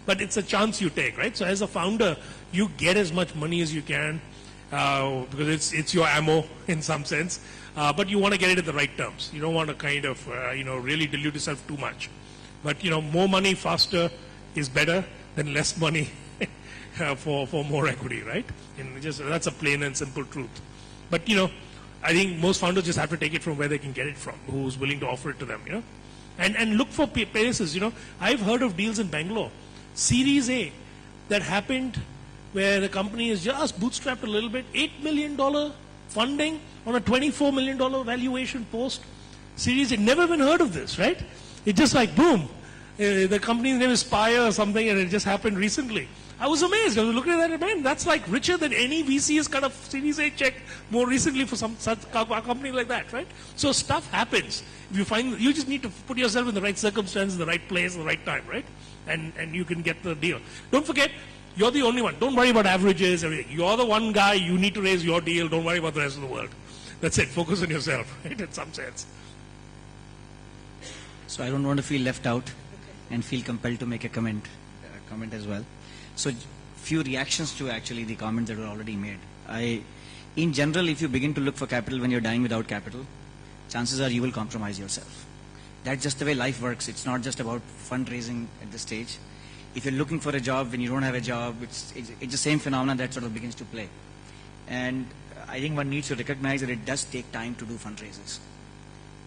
S6: But it's a chance you take, right? So as a founder, you get as much money as you can because it's your ammo in some sense. But you want to get it at the right terms. You don't want to kind of, really dilute yourself too much. But, more money faster is better than less money for more equity, right? And that's a plain and simple truth. But, I think most founders just have to take it from where they can get it from, who's willing to offer it to them, And look for places, I've heard of deals in Bangalore, Series A, that happened where the company is just bootstrapped a little bit, $8 million funding on a $24 million valuation post. Series A, never even heard of this, right? It just like, boom, the company's name is Spire or something, and it just happened recently. I was amazed. I was looking at that, man, that's like richer than any VC has got a Series A check more recently for some such company like that, right? So stuff happens. If you just need to put yourself in the right circumstance, the right place, the right time, right? And you can get the deal. Don't forget, you're the only one. Don't worry about averages, everything. You're the one guy, you need to raise your deal. Don't worry about the rest of the world. That's it. Focus on yourself, right? In some sense.
S2: So I don't want to feel left out and feel compelled to make a comment as well. So few reactions to actually the comments that were already made. In general, if you begin to look for capital when you're dying without capital, chances are you will compromise yourself. That's just the way life works. It's not just about fundraising at this stage. If you're looking for a job when you don't have a job, it's the same phenomenon that sort of begins to play. And I think one needs to recognize that it does take time to do fundraisers.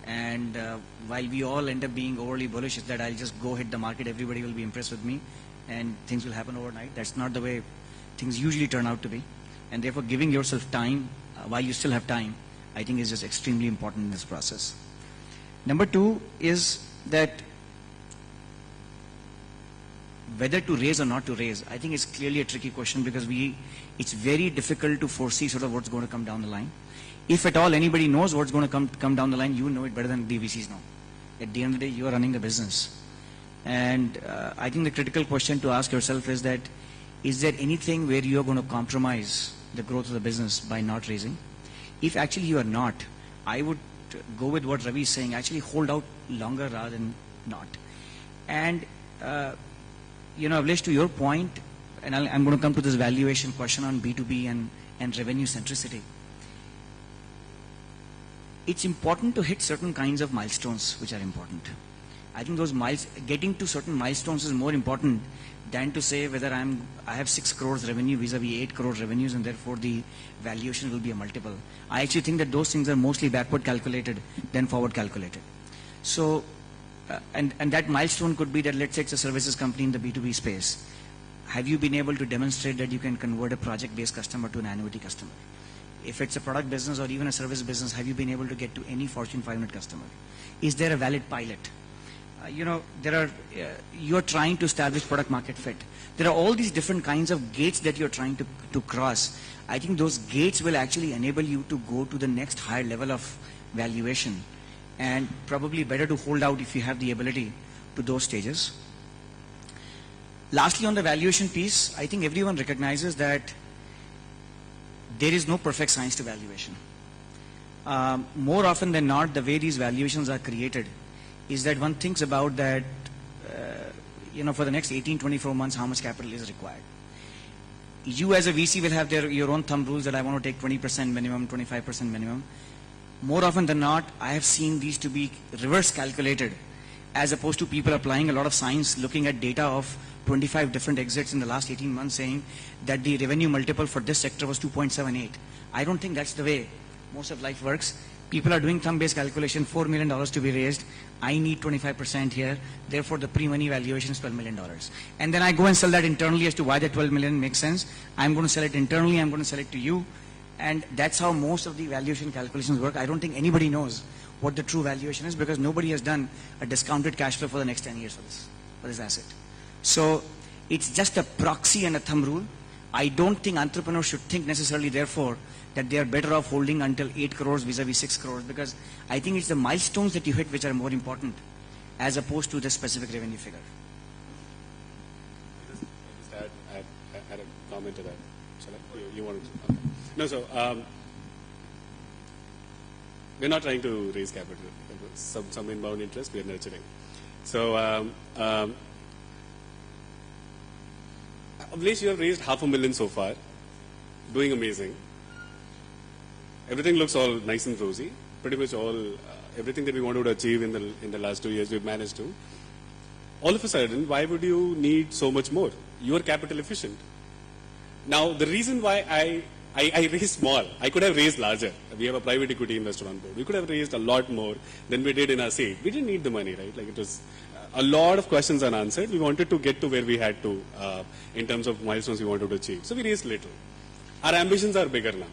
S2: And while we all end up being overly bullish that I'll just go hit the market, everybody will be impressed with me, and things will happen overnight. That's not the way things usually turn out to be. And therefore, giving yourself time while you still have time, I think is just extremely important in this process. Number two is that whether to raise or not to raise, I think it's clearly a tricky question because it's very difficult to foresee sort of what's going to come down the line. If at all anybody knows what's going to come down the line, you know it better than the VCs know. At the end of the day, you are running the business. And I think the critical question to ask yourself is that, is there anything where you are going to compromise the growth of the business by not raising? If actually you are not, I would go with what Ravi is saying, actually hold out longer rather than not. And, Avlesh, to your point, and I'm going to come to this valuation question on B2B and revenue centricity. It's important to hit certain kinds of milestones which are important. I think those getting to certain milestones is more important than to say whether I have 6 crores revenue vis-a-vis 8 crores revenues and therefore the valuation will be a multiple. I actually think that those things are mostly backward calculated than forward calculated. So, and that milestone could be that, let's say it's a services company in the B2B space. Have you been able to demonstrate that you can convert a project-based customer to an annuity customer? If it's a product business or even a service business, have you been able to get to any Fortune 500 customer? Is there a valid pilot? You're trying to establish product market fit. There are all these different kinds of gates that you're trying to cross. I think those gates will actually enable you to go to the next higher level of valuation, and probably better to hold out if you have the ability to those stages. Lastly, on the valuation piece, I think everyone recognizes that there is no perfect science to valuation. More often than not, the way these valuations are created is that one thinks about that, for the next 18, 24 months, how much capital is required. You as a VC will have your own thumb rules that I want to take 20% minimum, 25% minimum. More often than not, I have seen these to be reverse calculated, as opposed to people applying a lot of science, looking at data of 25 different exits in the last 18 months, saying that the revenue multiple for this sector was 2.78. I don't think that's the way most of life works. People are doing thumb-based calculation, $4 million to be raised. I need 25% here. Therefore, the pre-money valuation is $12 million. And then I go and sell that internally as to why the 12 million makes sense. I'm going to sell it internally. I'm going to sell it to you. And that's how most of the valuation calculations work. I don't think anybody knows what the true valuation is, because nobody has done a discounted cash flow for the next 10 years for this asset. So it's just a proxy and a thumb rule. I don't think entrepreneurs should think necessarily, therefore, that they are better off holding until 8 crores vis-a-vis 6 crores, because I think it's the milestones that you hit which are more important as opposed to the specific revenue figure.
S4: Just add a comment to that. Shall I? You want to? Okay. No, so we're not trying to raise capital. Some inbound interest we are nurturing. So, Avnish, you have raised $500,000 so far, doing amazing. Everything looks all nice and rosy. Pretty much all everything that we wanted to achieve in the last 2 years, we've managed to. All of a sudden, why would you need so much more? You are capital efficient. Now, the reason why I raised small, I could have raised larger. We have a private equity investor on board. We could have raised a lot more than we did in our seed. We didn't need the money, right? Like, it was a lot of questions unanswered. We wanted to get to where we had to in terms of milestones we wanted to achieve. So we raised little. Our ambitions are bigger now.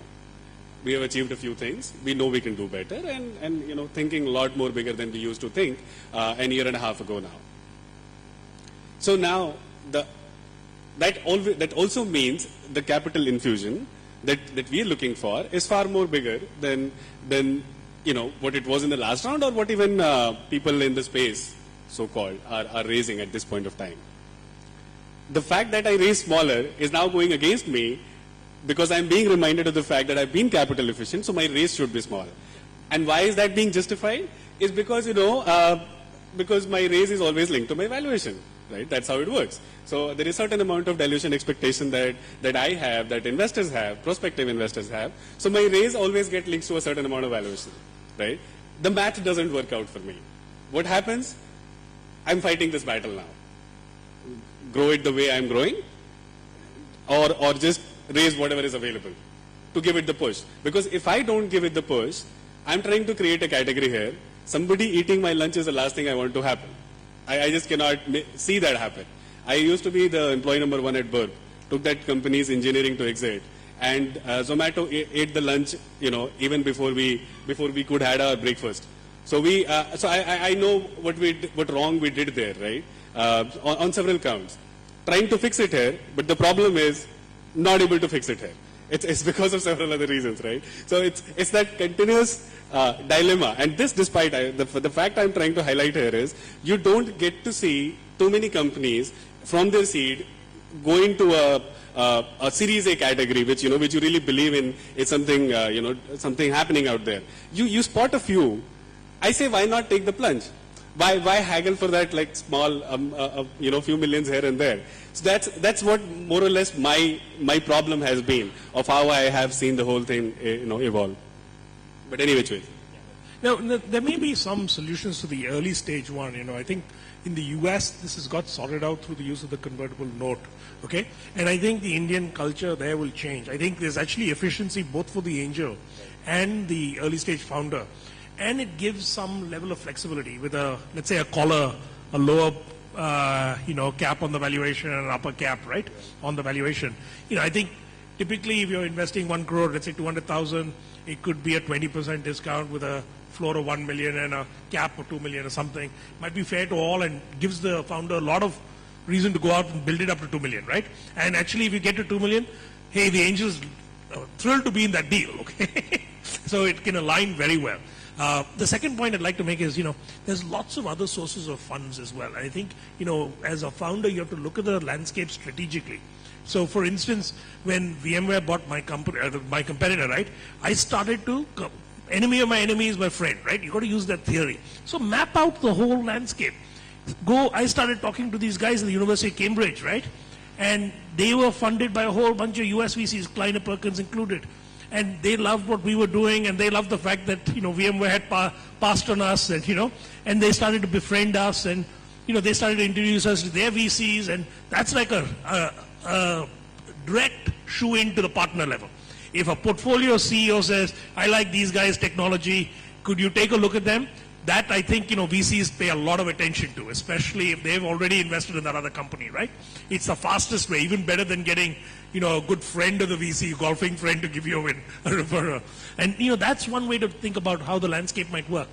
S4: We have achieved a few things. We know we can do better, and you know, thinking a lot more bigger than we used to think a year and a half ago now. So now that also means the capital infusion that we are looking for is far more bigger than you know what it was in the last round, or what even people in the space, so-called, are raising at this point of time. The fact that I raised smaller is now going against me, because I'm being reminded of the fact that I've been capital efficient, so my raise should be small. And why is that being justified? Is because, you know, because my raise is always linked to my valuation, right? That's how it works. So there is certain amount of dilution expectation that I have, that investors have, prospective investors have. So my raise always gets linked to a certain amount of valuation, right? The math doesn't work out for me. What happens? I'm fighting this battle now. Grow it the way I'm growing, or just raise whatever is available to give it the push. Because if I don't give it the push, I'm trying to create a category here. Somebody eating my lunch is the last thing I want to happen. I just cannot see that happen. I used to be the employee number 1 at Burp, took that company's engineering to exit, and Zomato ate the lunch, you know, even before we could had our breakfast. So I know what wrong we did there, right? On several counts, trying to fix it here, but the problem is not able to fix it here. It's because of several other reasons, right? So it's that continuous dilemma. And this, despite the fact I'm trying to highlight here is, you don't get to see too many companies from their seed going to a Series A category, which you really believe in is something something happening out there. You spot a few. I say, why not take the plunge? Why haggle for that, like, small few millions here and there? So that's what more or less my problem has been, of how I have seen the whole thing evolve. But any which way.
S6: Now, there may be some solutions to the early stage one. I think in the US, this has got sorted out through the use of the convertible note. Okay? And I think the Indian culture there will change. I think there's actually efficiency both for the angel and the early stage founder. And it gives some level of flexibility with let's say a collar, a lower, cap on the valuation and an upper cap, right, on the valuation. I think typically if you're investing 1 crore, let's say 200,000, it could be a 20% discount with a floor of 1 million and a cap of 2 million or something. Might be fair to all and gives the founder a lot of reason to go out and build it up to 2 million, right? And actually, if you get to 2 million, hey, the angel's thrilled to be in that deal, okay? So it can align very well. The second point I'd like to make is, there's lots of other sources of funds as well. I think, as a founder, you have to look at the landscape strategically. So, for instance, when VMware bought my company, my competitor, right, I started to, enemy of my enemy is my friend, right? You got to use that theory. So, map out the whole landscape. I started talking to these guys at the University of Cambridge, right? And they were funded by a whole bunch of US VCs, Kleiner Perkins included. And they loved what we were doing, and they loved the fact that, VMware had passed on us, and, and they started to befriend us, and, they started to introduce us to their VCs, and that's like a direct shoe in to the partner level. If a portfolio CEO says, I like these guys' technology, could you take a look at them? That I think, VCs pay a lot of attention to, especially if they've already invested in that other company, right? It's the fastest way, even better than getting, a good friend of the VC, golfing friend to give you a referral. And, that's one way to think about how the landscape might work.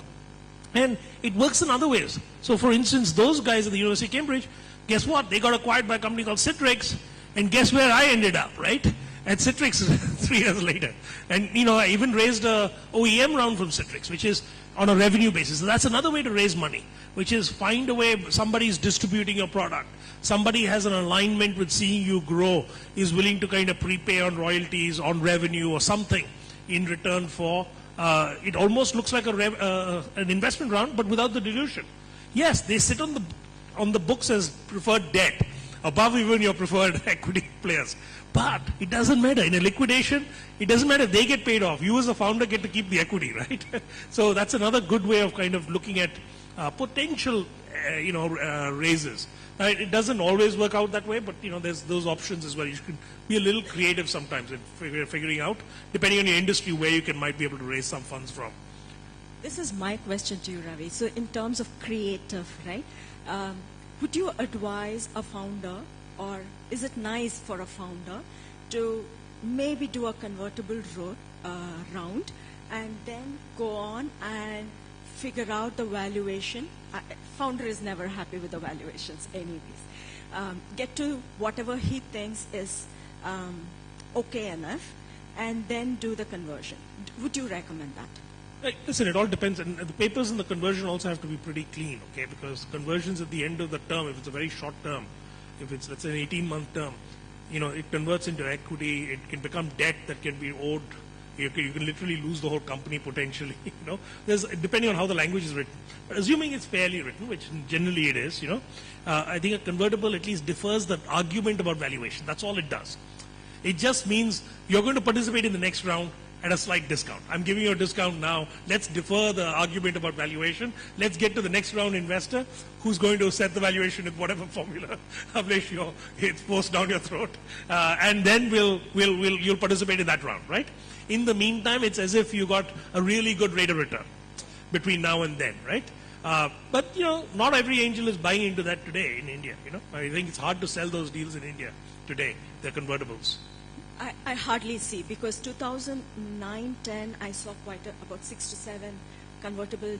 S6: And it works in other ways. So, for instance, those guys at the University of Cambridge, guess what? They got acquired by a company called Citrix, and guess where I ended up, right? At Citrix 3 years later. And, I even raised a OEM round from Citrix, which is on a revenue basis. So that's another way to raise money, which is find a way, somebody's distributing your product. Somebody has an alignment with seeing you grow, is willing to kind of prepay on royalties, on revenue or something in return for, it almost looks like an investment round, but without the dilution. Yes, they sit on the books as preferred debt, above even your preferred equity players. But it doesn't matter. In a liquidation, it doesn't matter if they get paid off. You as a founder get to keep the equity, right? So that's another good way of kind of looking at potential, raises. Now, it doesn't always work out that way, but, there's those options as well. You can be a little creative sometimes in figuring out, depending on your industry, where you might be able to raise some funds from.
S5: This is my question to you, Ravi. So in terms of creative, right, would you advise a founder, or is it nice for a founder to maybe do a convertible round and then go on and figure out the valuation? Founder is never happy with the valuations anyways. Get to whatever he thinks is okay enough and then do the conversion. Would you recommend that?
S6: Listen, it all depends, and the papers in the conversion also have to be pretty clean, okay? Because conversions at the end of the term, if it's a very short term, if it's, let's say, an 18-month term, it converts into equity, it can become debt that can be owed. You can literally lose the whole company potentially, There's, depending on how the language is written. But assuming it's fairly written, which generally it is, I think a convertible at least defers the argument about valuation. That's all it does. It just means you're going to participate in the next round at a slight discount. I'm giving you a discount now. Let's defer the argument about valuation. Let's get to the next round investor who's going to set the valuation with whatever formula, it's forced down your throat. And then you'll participate in that round, right? In the meantime, it's as if you got a really good rate of return between now and then, right? But, not every angel is buying into that today in India, I think it's hard to sell those deals in India today. They're convertibles.
S5: I hardly see, because 2009-10 I saw about 6 to 7 convertible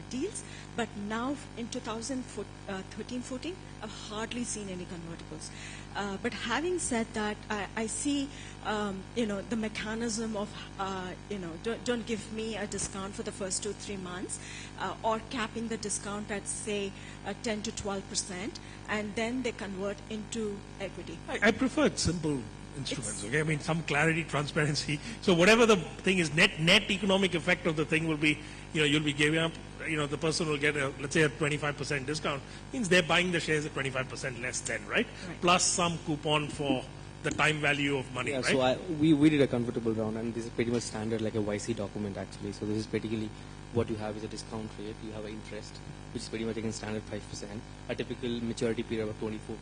S5: deals, but now in 2013-14 I've hardly seen any convertibles. But having said that, I see the mechanism of don't give me a discount for the first 2-3 months, or capping the discount at say 10 to 12%, and then they convert into equity.
S6: I prefer simple instruments, okay? I mean, some clarity, transparency. So whatever the thing is, net economic effect of the thing will be, you'll be giving up, the person will get, let's say, a 25% discount. Means they're buying the shares at 25% less then, right? Plus some coupon for the time value of money, right?
S3: So we did a convertible round, and this is pretty much standard, like a YC document actually. So this is basically what you have is a discount rate, you have an interest, which is pretty much again standard 5%, a typical maturity period of 24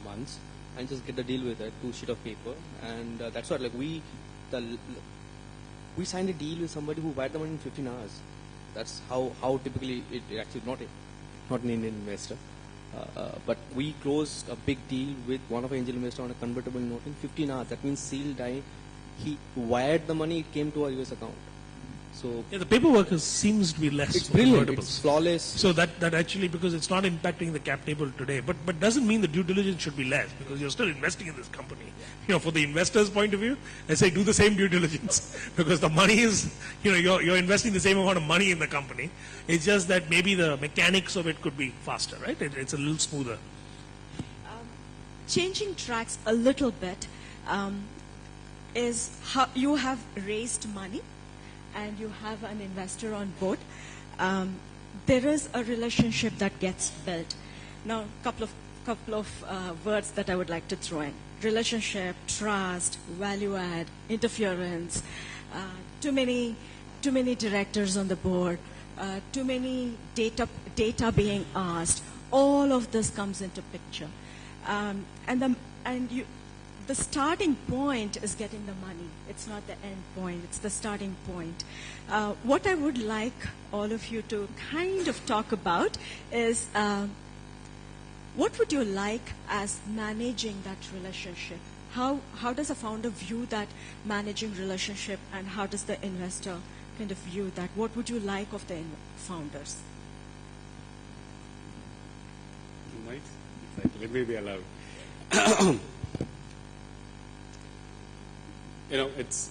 S3: months, and just get the deal with it, 2 sheet of paper, and that's what, like we signed a deal with somebody who wired the money in 15 hours. That's how typically it actually not an Indian investor, but we closed a big deal with one of our angel investor on a convertible note in 15 hours. That means sealed die. He wired the money, it came to our US account. So
S6: the paperwork seems to be less.
S3: It's brilliant. It's flawless.
S6: So that actually, because it's not impacting the cap table today, but doesn't mean the due diligence should be less, because you're still investing in this company. For the investor's point of view, I say do the same due diligence because the money is, you're investing the same amount of money in the company. It's just that maybe the mechanics of it could be faster, right? It's a little smoother.
S5: Changing tracks a little bit is how you have raised money and you have an investor on board. There is a relationship that gets built. Now, a couple of couple of words that I would like to throw in. Relationship, trust, value add, interference, too many directors on the board, too many data being asked. All of this comes into picture. The starting point is getting the money. It's not the end point. It's the starting point. What I would like all of you to kind of talk about is what would you like as managing that relationship? How does a founder view that managing relationship, and how does the investor kind of view that? What would you like of the founders?
S4: You might. Let me be allowed. It's.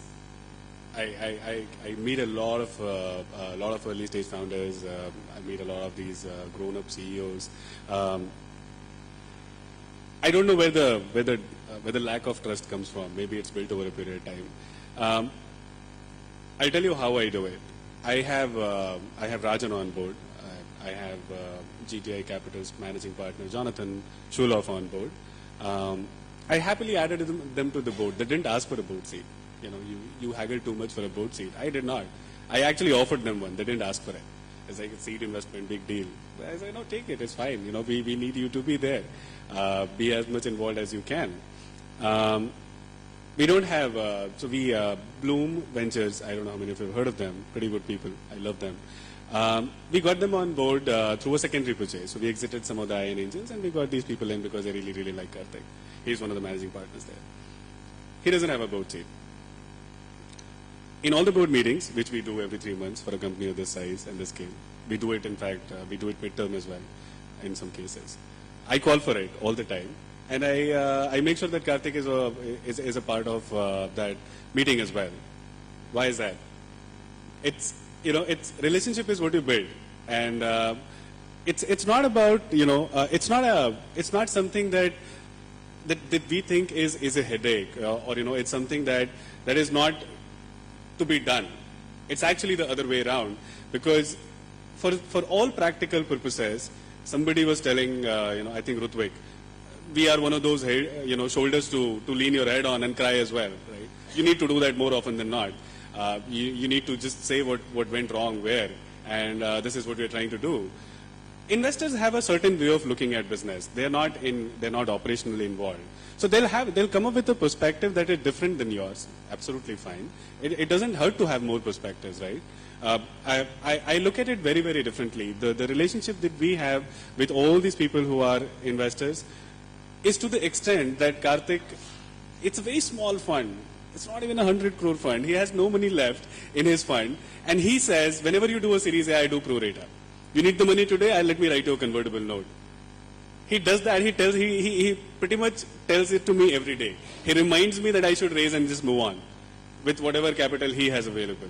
S4: I meet a lot of early stage founders. I meet a lot of these grown-up CEOs. I don't know where the lack of trust comes from. Maybe it's built over a period of time. I'll tell you how I do it. I have Rajan on board. I have GTI Capital's managing partner Jonathan Schuloff on board. I happily added them to the board. They didn't ask for a board seat. You haggled too much for a board seat. I did not. I actually offered them one. They didn't ask for it. It's like a seed investment, big deal. I said, no, take it. It's fine. We need you to be there. Be as much involved as you can. We don't have, Bloom Ventures, I don't know how many of you have heard of them. Pretty good people. I love them. We got them on board through a secondary purchase. So we exited some of the Iron Angels and we got these people in because they really, really like Karthik. He's one of the managing partners there. He doesn't have a board seat. In all the board meetings, which we do every 3 months for a company of this size and this scale, we do it, in fact, we do it midterm as well in some cases. I call for it all the time. And I make sure that Karthik is a part of that meeting as well. Why is that? It's relationship is what you build. And it's not about, it's not something that we think is a headache or it's something that is not to be done. It's actually the other way around, because for all practical purposes, somebody was telling, I think Rutvik, we are one of those shoulders to lean your head on and cry as well, right? You need to do that more often than not. You need to just say what went wrong where, and this is what we're trying to do. Investors have a certain way of looking at business. They're not operationally involved. So they'll come up with a perspective that is different than yours. Absolutely fine. It doesn't hurt to have more perspectives, right? I look at it very, very differently. The relationship that we have with all these people who are investors is to the extent that Karthik, it's a very small fund. It's not even 100 crore fund. He has no money left in his fund. And he says, whenever you do a Series A, I do pro rata. You need the money today, let me write you a convertible note. He does that. He pretty much tells it to me every day. He reminds me that I should raise and just move on with whatever capital he has available.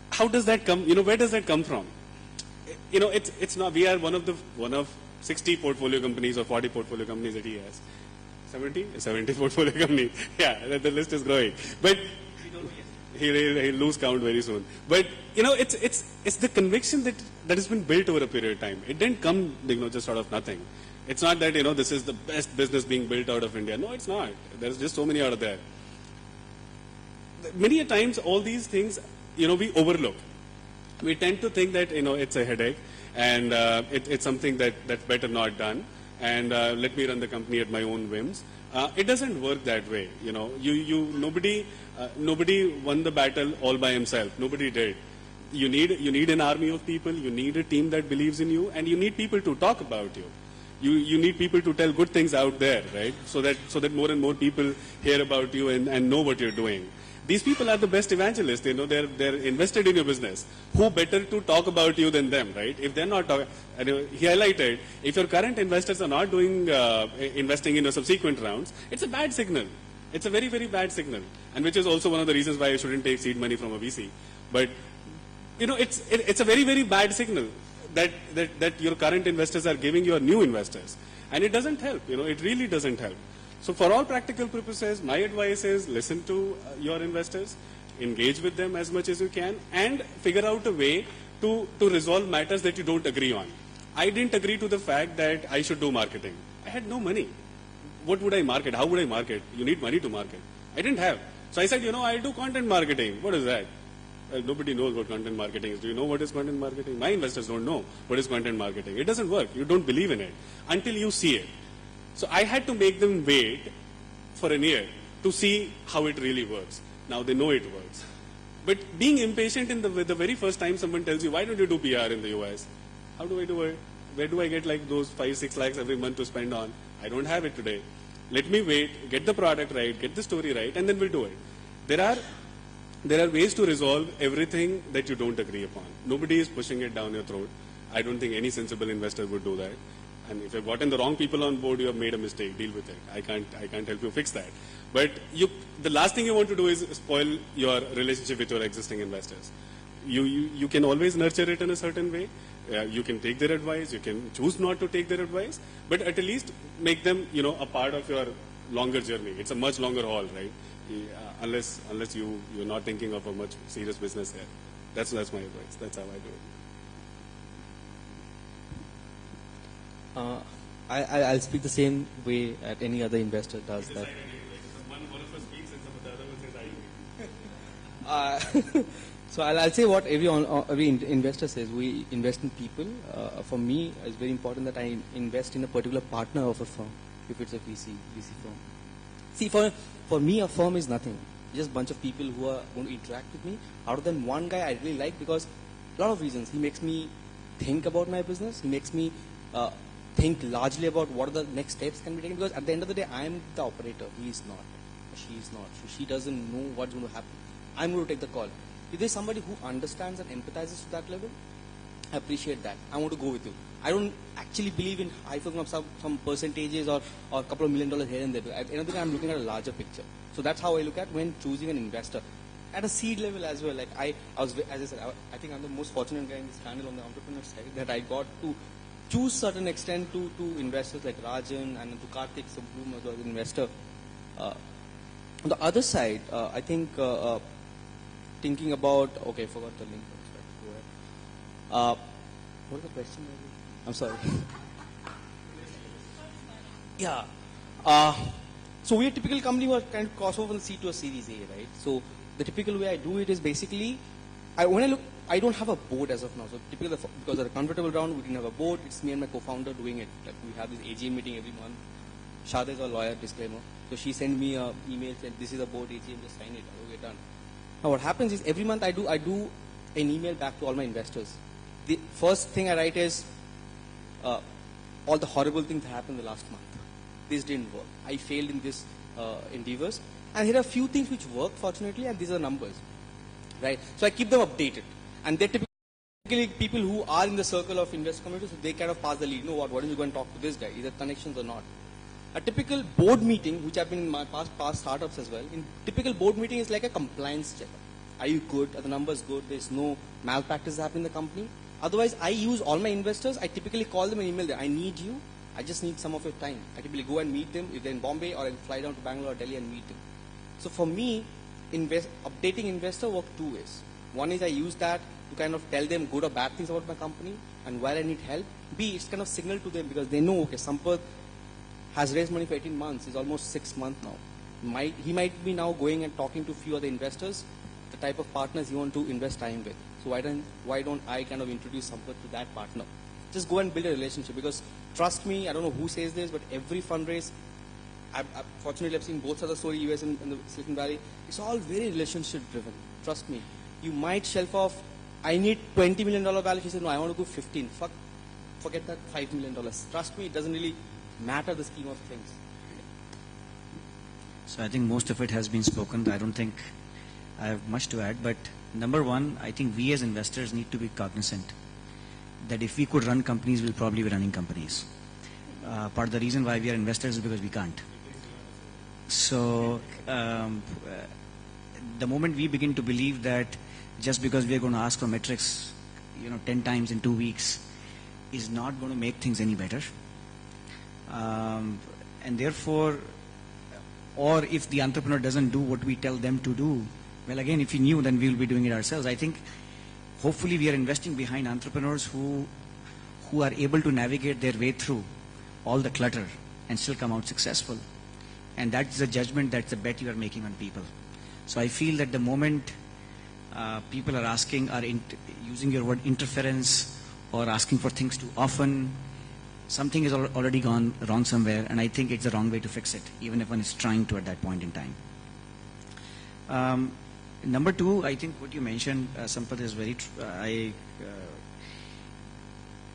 S4: How does that come? Where does that come from? It's not. We are one of 60 portfolio companies or 40 portfolio companies that he has. 70 portfolio companies. Yeah, the list is growing. But he'll lose count very soon. But it's the conviction that has been built over a period of time. It didn't come just out of nothing. It's not that this is the best business being built out of India. No, it's not. There's just so many out there. Many a times all these things we overlook. We tend to think that it's a headache and it's something that's better not done. And let me run the company at my own whims. It doesn't work that way. Nobody won the battle all by himself. Nobody did. You need an army of people. You need a team that believes in you, and you need people to talk about you. You need people to tell good things out there, right? So that more and more people hear about you and know what you're doing. These people are the best evangelists. They're invested in your business. Who better to talk about you than them, right? If they're not talking, he highlighted, if your current investors are not doing investing in your subsequent rounds, it's a bad signal. It's a very, very bad signal, and which is also one of the reasons why you shouldn't take seed money from a VC. But it's a very, very bad signal that your current investors are giving your new investors, and it doesn't help. It really doesn't help. So for all practical purposes, my advice is listen to your investors, engage with them as much as you can, and figure out a way to resolve matters that you don't agree on. I didn't agree to the fact that I should do marketing. I had no money. What would I market? How would I market? You need money to market. I didn't have. So I said, I'll do content marketing. What is that? Nobody knows what content marketing is. Do you know what is content marketing? My investors don't know what is content marketing. It doesn't work. You don't believe in it until you see it. So I had to make them wait for a year to see how it really works. Now they know it works. But being impatient the very first time someone tells you, why don't you do PR in the US? How do I do it? Where do I get like those 5-6 lakhs every month to spend on? I don't have it today. Let me wait, get the product right, get the story right, and then we'll do it. There are ways to resolve everything that you don't agree upon. Nobody is pushing it down your throat. I don't think any sensible investor would do that. And if you've gotten the wrong people on board, you have made a mistake. Deal with it. I can't help you fix that. But the last thing you want to do is spoil your relationship with your existing investors. You can always nurture it in a certain way. You can take their advice. You can choose not to take their advice. But at least make them, a part of your longer journey. It's a much longer haul, right? Unless you're not thinking of a much serious business here. That's my advice. That's how I do it.
S3: I'll speak the same way that any other investor does that.
S4: One of us speaks and some of the other one says I.
S3: So I'll say what every investor says. We invest in people. For me, it's very important that I invest in a particular partner of a firm, if it's a VC firm. See, for me, a firm is nothing. Just a bunch of people who are going to interact with me. Other than one guy I really like because a lot of reasons. He makes me think about my business. He makes me think largely about what are the next steps can be taken. Because at the end of the day, I am the operator. He is not. She is not. So she doesn't know what's going to happen. I'm going to take the call. If there's somebody who understands and empathizes to that level, I appreciate that. I want to go with you. I don't actually believe in hyping up some percentages or a couple of $1 million here and there. At the end of the day, I'm looking at a larger picture. So that's how I look at when choosing an investor. At a seed level as well, like I was, as I said, I think I'm the most fortunate guy in this panel on the entrepreneur side that I got to choose certain extent to investors like Rajan and to Karthik, so Bloom as an investor. On the other side, I think thinking about, okay, I forgot the link. Go ahead. What was the question? I'm sorry. Yeah. So we're a typical company who are kind of cross over from the C to a Series A, right? So the typical way I do it is basically, I don't have a board as of now. So typically, because of the convertible round, we didn't have a board. It's me and my co-founder doing it. Like we have this AGM meeting every month. Shada is our lawyer, disclaimer. So she sent me an email saying, this is a board AGM, just sign it. Okay, done. Now what happens is every month I do an email back to all my investors. The first thing I write is all the horrible things that happened the last month. This didn't work. I failed in this endeavors. And here are a few things which work, fortunately, and these are numbers. Right? So I keep them updated. And they're typically people who are in the circle of investor community, so they kind of pass the lead. You know what is you going to talk to this guy? Is there connections or not? A typical board meeting, which I've been in my past startups as well, in typical board meeting is like a compliance check. Are you good? Are the numbers good? There's no malpractice happening in the company. Otherwise, I use all my investors. I typically call them and email them. I need you. I just need some of your time. I typically go and meet them if they're in Bombay, or I fly down to Bangalore or Delhi and meet them. So for me, updating investor work two ways. One is I use that to kind of tell them good or bad things about my company and where I need help. B, it's kind of signal to them because they know, okay, Sampath has raised money for 18 months. It's almost 6 months now. He might be now going and talking to a few other investors, the type of partners you want to invest time with. So why don't I kind of introduce Sampath to that partner? Just go and build a relationship because trust me, I don't know who says this, but every fundraise, fortunately I've seen both sides of the story, US and the Silicon Valley, it's all very relationship driven. Trust me. You might shelf off, I need $20 million value. He said, no, I want to go 15. Forget that $5 million. Trust me, it doesn't really matter the scheme of things.
S2: So I think most of it has been spoken. I don't think I have much to add, but number one, I think we as investors need to be cognizant that if we could run companies, we'll probably be running companies. Part of the reason why we are investors is because we can't. So the moment we begin to believe that just because we are going to ask for metrics, 10 times in 2 weeks is not going to make things any better. And therefore, or if the entrepreneur doesn't do what we tell them to do, well, again, if we knew, then we will be doing it ourselves. I think hopefully we are investing behind entrepreneurs who are able to navigate their way through all the clutter and still come out successful. And that's the judgment, that's the bet you are making on people. So I feel that the moment people are asking, using your word interference or asking for things too often, something has already gone wrong somewhere, and I think it's the wrong way to fix it, even if one is trying to at that point in time. Number two, I think what you mentioned, Sampath, is very true.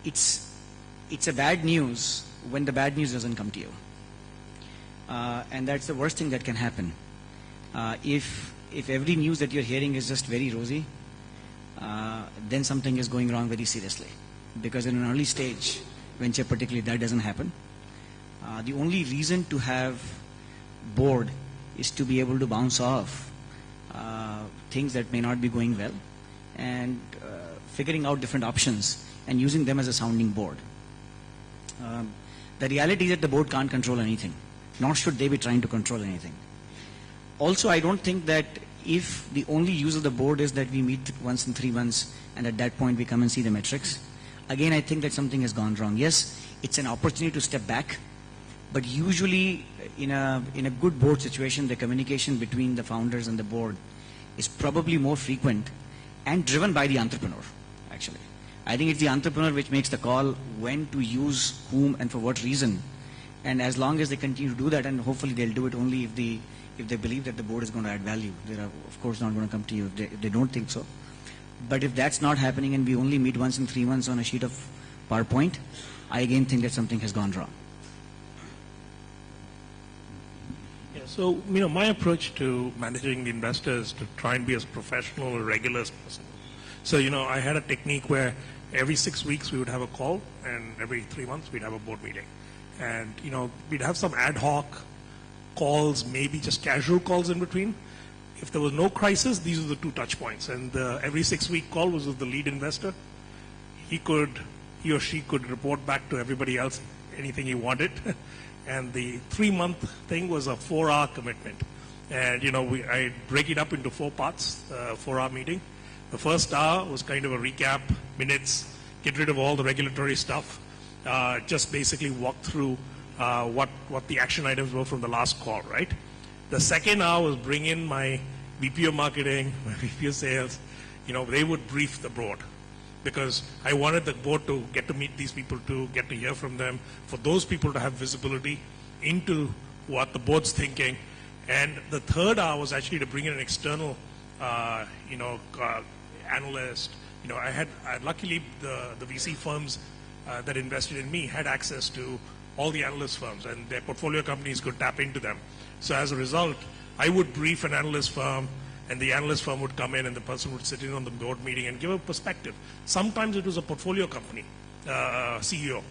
S2: It's a bad news when the bad news doesn't come to you. And that's the worst thing that can happen. If every news that you're hearing is just very rosy, then something is going wrong very seriously. Because in an early stage venture particularly, that doesn't happen. The only reason to have board is to be able to bounce off things that may not be going well and figuring out different options and using them as a sounding board. The reality is that the board can't control anything, nor should they be trying to control anything. Also, I don't think that if the only use of the board is that we meet once in 3 months and at that point we come and see the metrics, again, I think that something has gone wrong. Yes, it's an opportunity to step back, but usually in a good board situation, the communication between the founders and the board is probably more frequent and driven by the entrepreneur, actually. I think it's the entrepreneur which makes the call when to use whom and for what reason. And as long as they continue to do that, and hopefully they'll do it only if they believe that the board is going to add value. They are, of course, not going to come to you if they don't think so. But if that's not happening and we only meet once in 3 months on a sheet of PowerPoint, I again think that something has gone wrong.
S6: Yeah, so, my approach to managing the investors to try and be as professional or regular as possible. So, I had a technique where every 6 weeks we would have a call, and every 3 months we'd have a board meeting. And, we'd have some ad hoc calls, maybe just casual calls in between. If there was no crisis, these are the 2 touch points. And every 6-week call was with the lead investor. He or she could report back to everybody else anything he wanted. And the 3-month thing was a 4-hour commitment. And, I break it up into 4 parts, 4-hour meeting. The first hour was kind of a recap, minutes, get rid of all the regulatory stuff, just basically walk through what the action items were from the last call, right? The second hour was bring in my VP of marketing, my VP of sales. They would brief the board because I wanted the board to get to meet these people too, get to hear from them, for those people to have visibility into what the board's thinking. And the third hour was actually to bring in an external, analyst. I had luckily the VC firms that invested in me had access to all the analyst firms, and their portfolio companies could tap into them. So as a result, I would brief an analyst firm, and the analyst firm would come in, and the person would sit in on the board meeting and give a perspective. Sometimes it was a portfolio company CEO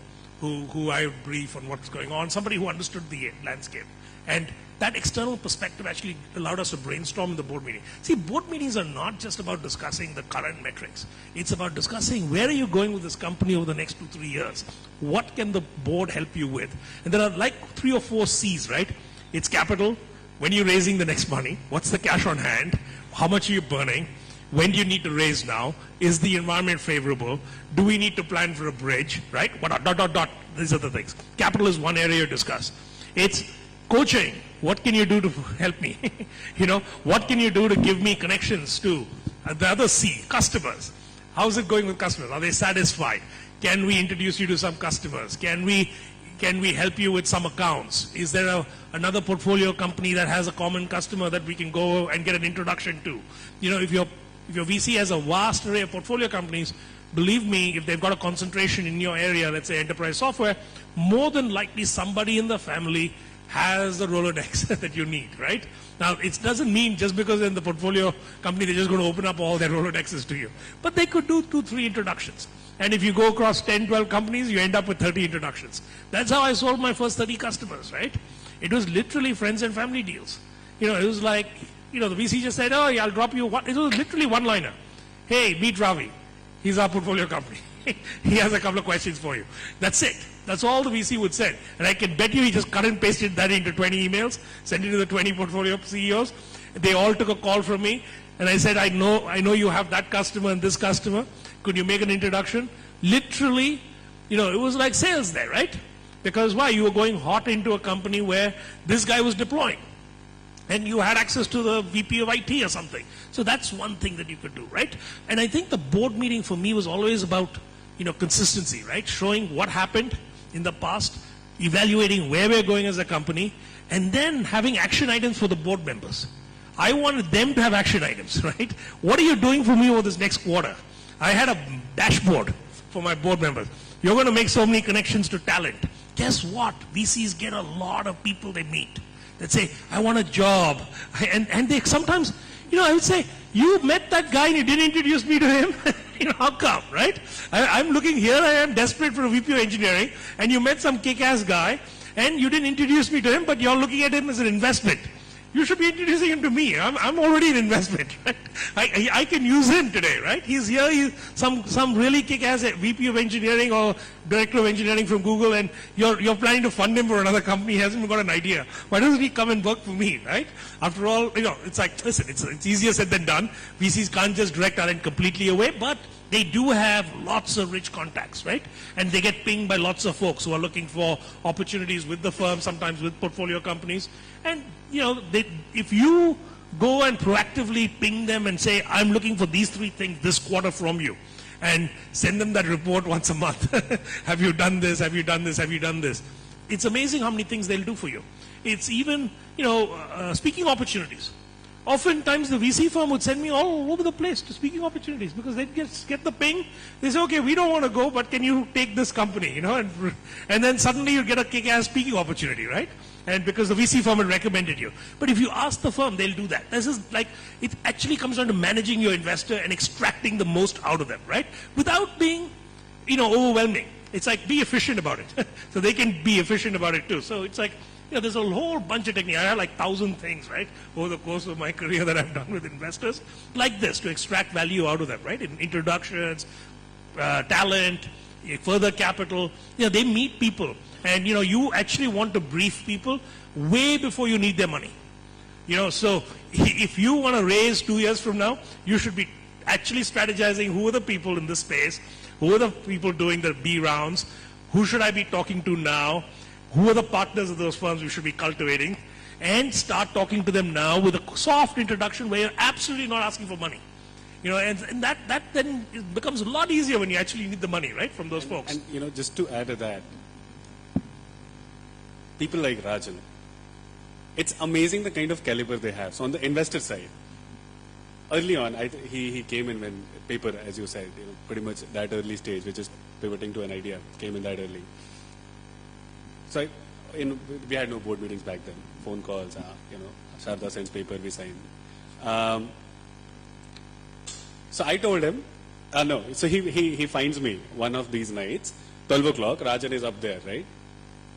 S6: who I would brief on what's going on, somebody who understood the landscape. And that external perspective actually allowed us to brainstorm in the board meeting. See, board meetings are not just about discussing the current metrics. It's about discussing where are you going with this company over the next 2-3 years. What can the board help you with? And there are like 3 or 4 C's, right? It's capital. When you're raising the next money, what's the cash on hand? How much are you burning? When do you need to raise now? Is the environment favorable? Do we need to plan for a bridge, right? What, These are the things. Capital is one area to discuss. It's coaching. What can you do to help me? What can you do to give me connections to the other C, customers? How's it going with customers? Are they satisfied? Can we introduce you to some customers? Can we help you with some accounts? Is there another portfolio company that has a common customer that we can go and get an introduction to? If your VC has a vast array of portfolio companies, believe me, if they've got a concentration in your area, let's say enterprise software, more than likely somebody in the family has the Rolodex that you need, right? Now, it doesn't mean just because they're in the portfolio company, they're just going to open up all their Rolodexes to you. But they could do 2-3 introductions. And if you go across 10, 12 companies, you end up with 30 introductions. That's how I sold my first 30 customers, right? It was literally friends and family deals. It was like, the VC just said, oh, yeah, I'll drop you one. It was literally one-liner. Hey, meet Ravi. He's our portfolio company. He has a couple of questions for you. That's it. That's all the VC would say. And I can bet you he just cut and pasted that into 20 emails, sent it to the 20 portfolio CEOs. They all took a call from me. And I said, I know you have that customer and this customer. Could you make an introduction? Literally, it was like sales there, right? Because why? You were going hot into a company where this guy was deploying. And you had access to the VP of IT or something. So that's one thing that you could do, right? And I think the board meeting for me was always about, consistency, right? Showing what happened in the past, evaluating where we're going as a company, and then having action items for the board members. I wanted them to have action items, right? What are you doing for me over this next quarter? I had a dashboard for my board members. You're going to make so many connections to talent. Guess what? VCs get a lot of people they meet that say, I want a job. And they sometimes, I would say, you met that guy and you didn't introduce me to him. How come, right? I'm looking here, I am desperate for a VP of engineering, and you met some kick-ass guy, and you didn't introduce me to him, but you're looking at him as an investment. You should be introducing him to me. I'm already an investment, right? I can use him today, right? He's here, he's some really kick-ass VP of engineering or director of engineering from Google, and you're planning to fund him for another company. He hasn't even got an idea. Why doesn't he come and work for me, right? After all, it's like, listen, it's easier said than done. VCs can't just direct talent completely away, but they do have lots of rich contacts, right? And they get pinged by lots of folks who are looking for opportunities with the firm, sometimes with portfolio companies. And, if you go and proactively ping them and say, I'm looking for these 3 things this quarter from you, and send them that report once a month. Have you done this? Have you done this? Have you done this? It's amazing how many things they'll do for you. It's even, speaking opportunities. Oftentimes the VC firm would send me all over the place to speaking opportunities because they'd get the ping. They say, okay, we don't want to go, but can you take this company, and then suddenly you get a kick-ass speaking opportunity, right? And because the VC firm had recommended you. But if you ask the firm, they'll do that. This is like, it actually comes down to managing your investor and extracting the most out of them, right? Without being, overwhelming. It's like, be efficient about it. So they can be efficient about it too. So it's like, there's a whole bunch of techniques. I have like 1,000 things, right, over the course of my career that I've done with investors, like this, to extract value out of them, right? In introductions, talent, further capital. They meet people. And, you actually want to brief people way before you need their money. So if you want to raise 2 years from now, you should be actually strategizing who are the people in this space, who are the people doing the B rounds, who should I be talking to now, who are the partners of those firms we should be cultivating, and start talking to them now with a soft introduction where you're absolutely not asking for money. And that then it becomes a lot easier when you actually need the money, right, from those folks.
S4: And, just to add to that, people like Rajan, it's amazing the kind of caliber they have. So on the investor side, early on, he came in when paper, as you said, pretty much that early stage, which is pivoting to an idea, came in that early. So we had no board meetings back then, phone calls, Sharda sends paper, we sign. So I told him, so he finds me one of these nights, 12 o'clock, Rajan is up there, right?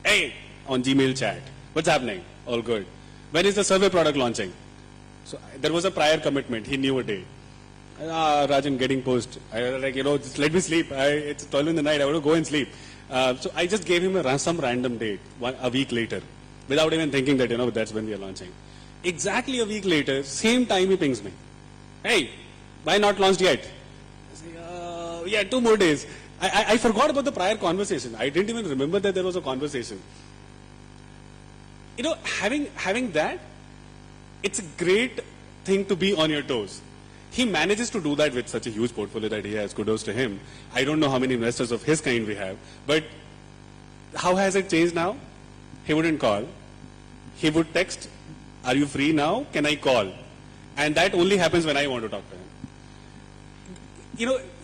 S4: Hey, on Gmail chat, what's happening? All good. When is the survey product launching? So there was a prior commitment, he knew a day. Rajan getting post. I was like, just let me sleep. It's 12 in the night, I want to go and sleep. So I just gave him some random date, a week later, without even thinking that, that's when we are launching. Exactly a week later, same time he pings me. Hey, why not launched yet? I say, yeah, 2 more days. I forgot about the prior conversation. I didn't even remember that there was a conversation. Having that, it's a great thing to be on your toes. He manages to do that with such a huge portfolio that he has. Kudos to him. I don't know how many investors of his kind we have, but how has it changed now? He wouldn't call. He would text, are you free now? Can I call? And that only happens when I want to talk to him.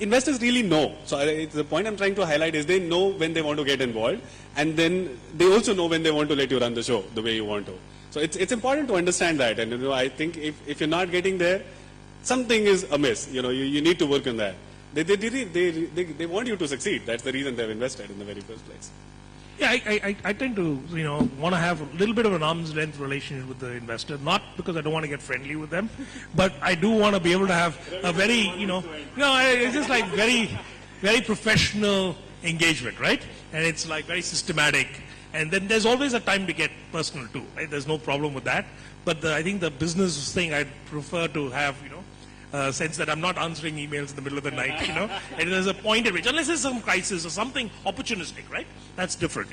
S4: Investors really know. So the point I'm trying to highlight is they know when they want to get involved, and then they also know when they want to let you run the show the way you want to. So it's important to understand that. And I think if you're not getting there, something is amiss. You need to work on that. They want you to succeed. That's the reason they've invested in the very first place.
S6: Yeah, I tend to, want to have a little bit of an arm's length relationship with the investor, not because I don't want to get friendly with them, but I do want to be able to have a very, it's just like very, very professional engagement, right? And it's like very systematic. And then there's always a time to get personal too, right? There's no problem with that. But I think the business thing, I'd prefer to have, sense that I'm not answering emails in the middle of the night, and there's a point at which, unless there's some crisis or something opportunistic, right? That's different,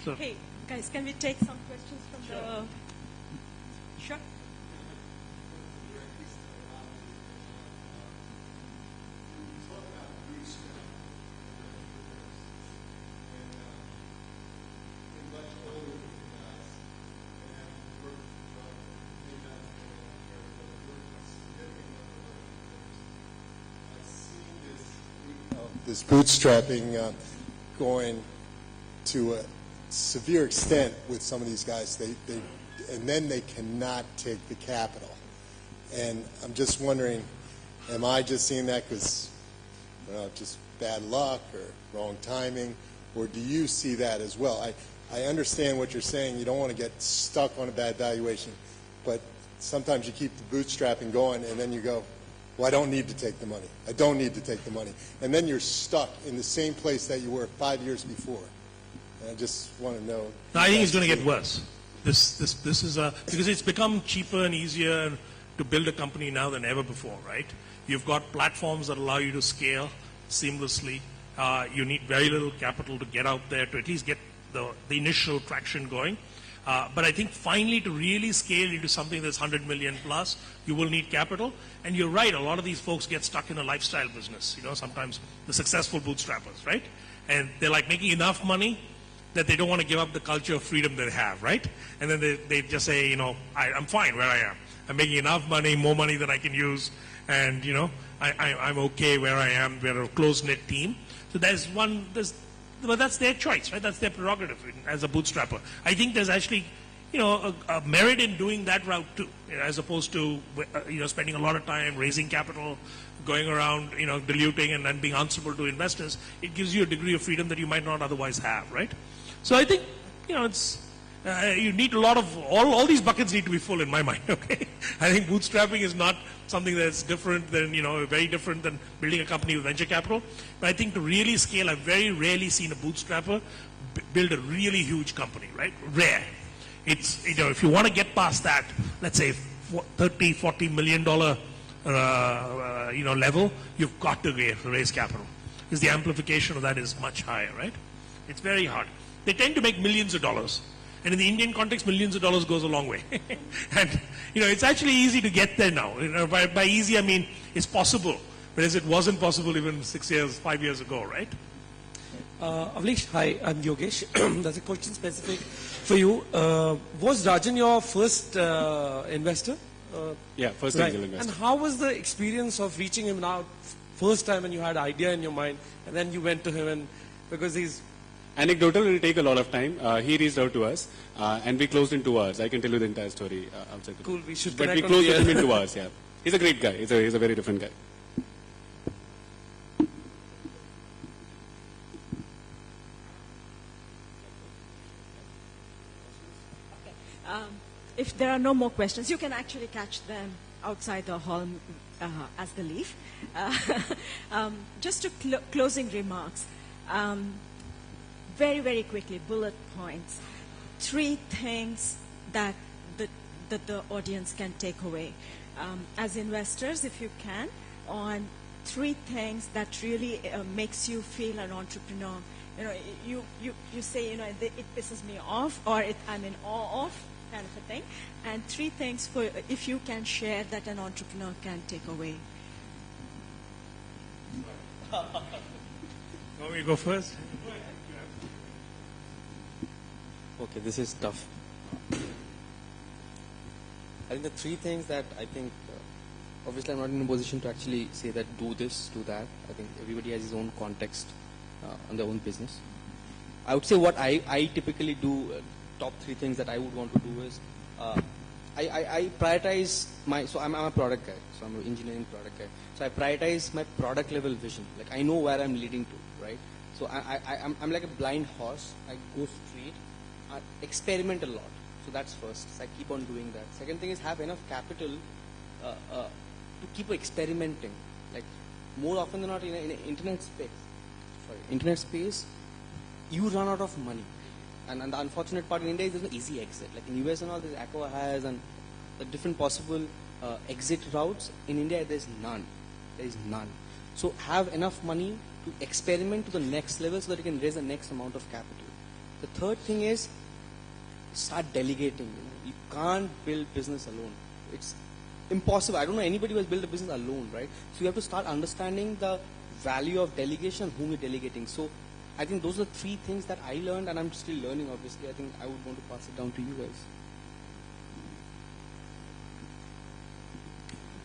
S6: So,
S5: Hey, guys, can we take some questions from the... Sure.
S7: this bootstrapping going to a severe extent with some of these guys. And then they cannot take the capital. And I'm just wondering, am I just seeing that because just bad luck or wrong timing, or do you see that as well? I understand what you're saying. You don't want to get stuck on a bad valuation, but sometimes you keep the bootstrapping going, and then you go, well, I don't need to take the money. I don't need to take the money. And then you're stuck in the same place that you were 5 years before. And I just want to know.
S6: I think it's going to get worse. This is because it's become cheaper and easier to build a company now than ever before, right? You've got platforms that allow you to scale seamlessly. You need very little capital to get out there to at least get the initial traction going. But I think finally to really scale into something that's 100 million plus, you will need capital. And you're right, a lot of these folks get stuck in a lifestyle business. Sometimes the successful bootstrappers, right? And they're like making enough money that they don't want to give up the culture of freedom they have, right? And then they just say, I'm fine where I am. I'm making enough money, more money than I can use, and I'm okay where I am. We're a close-knit team. So but that's their choice, right? That's their prerogative as a bootstrapper. I think there's actually, a merit in doing that route too, as opposed to, spending a lot of time raising capital, going around, diluting and then being answerable to investors. It gives you a degree of freedom that you might not otherwise have, right? So I think, it's, you need a lot of, all these buckets need to be full in my mind, okay? I think bootstrapping is not something that's different than, very different than building a company with venture capital. But I think to really scale, I've very rarely seen a bootstrapper build a really huge company, right? Rare. It's, if you want to get past that, let's say $30, $40 million, level, you've got to raise capital. Because the amplification of that is much higher, right? It's very hard. They tend to make millions of dollars. And in the Indian context, millions of dollars goes a long way. And, it's actually easy to get there now. By easy, I mean it's possible. Whereas it wasn't possible even 5 years ago, right?
S8: Avnish, hi, I'm Yogesh. That's a question specific for you. Was Rajan your first investor?
S4: Yeah, first
S8: Right.
S4: angel investor.
S8: And how was the experience of reaching him now, first time when you had idea in your mind, and then you went to him, and because he's
S4: Anecdotal, it will take a lot of time. He reached out to us, and we closed in 2 hours. I can tell you the entire story outside.
S8: cool, we should
S4: But
S8: connect
S4: we
S8: on
S4: closed
S8: the
S4: with
S8: air.
S4: him in 2 hours, yeah. He's a great guy. He's a very different guy.
S5: If there are no more questions, you can actually catch them outside the hall as they leave. Just to closing remarks, very, very quickly, bullet points. 3 things that the audience can take away. As investors, if you can, on 3 things that really makes you feel an entrepreneur. You say, it pisses me off, or I'm in awe of, kind of a thing. And 3 things if you can share that an entrepreneur can take away.
S6: Want me to go first?
S3: Okay, this is tough. I think the 3 things that I think, obviously I'm not in a position to actually say that do this, do that. I think everybody has his own context on their own business. I would say what I typically do, top 3 things that I would want to do is, I prioritize so I'm a product guy, so I'm an engineering product guy. So I prioritize my product level vision. Like I know where I'm leading to, right? So I'm like a blind horse. I go straight, I experiment a lot. So that's first. So I keep on doing that. Second thing is have enough capital to keep experimenting. Like more often than not in an internet space, you run out of money. And the unfortunate part in India is there's no easy exit. Like in US and all, there's Aqua has and the different possible exit routes. In India, there's none. There is none. So have enough money to experiment to the next level so that you can raise the next amount of capital. The third thing is start delegating. You can't build business alone. It's impossible. I don't know anybody who has built a business alone, right? So you have to start understanding the value of delegation, whom you're delegating. So I think those are the three things that I learned, and I'm still learning, obviously. I think I would want to pass it down to you guys.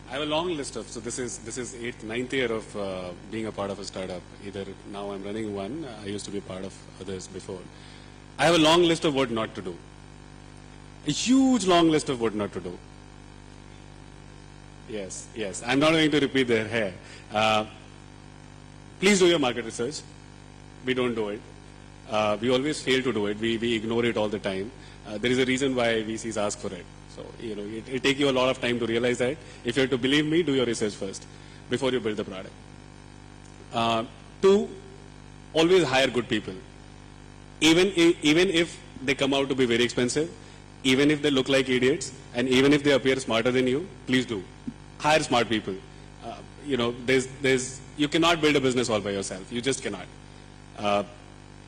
S4: I have a long list of, so this is ninth year of being a part of a startup. Either now I'm running one, I used to be a part of others before. I have a long list of what not to do. A huge long list of what not to do. Yes. I'm not going to repeat their hair. Please do your market research. We don't do it. We always fail to do it. We ignore it all the time. There is a reason why VCs ask for it. So, it'll take you a lot of time to realize that. If you have to believe me, do your research first before you build the product. 2, always hire good people. Even if they come out to be very expensive, even if they look like idiots, and even if they appear smarter than you, please do. Hire smart people. You cannot build a business all by yourself. You just cannot.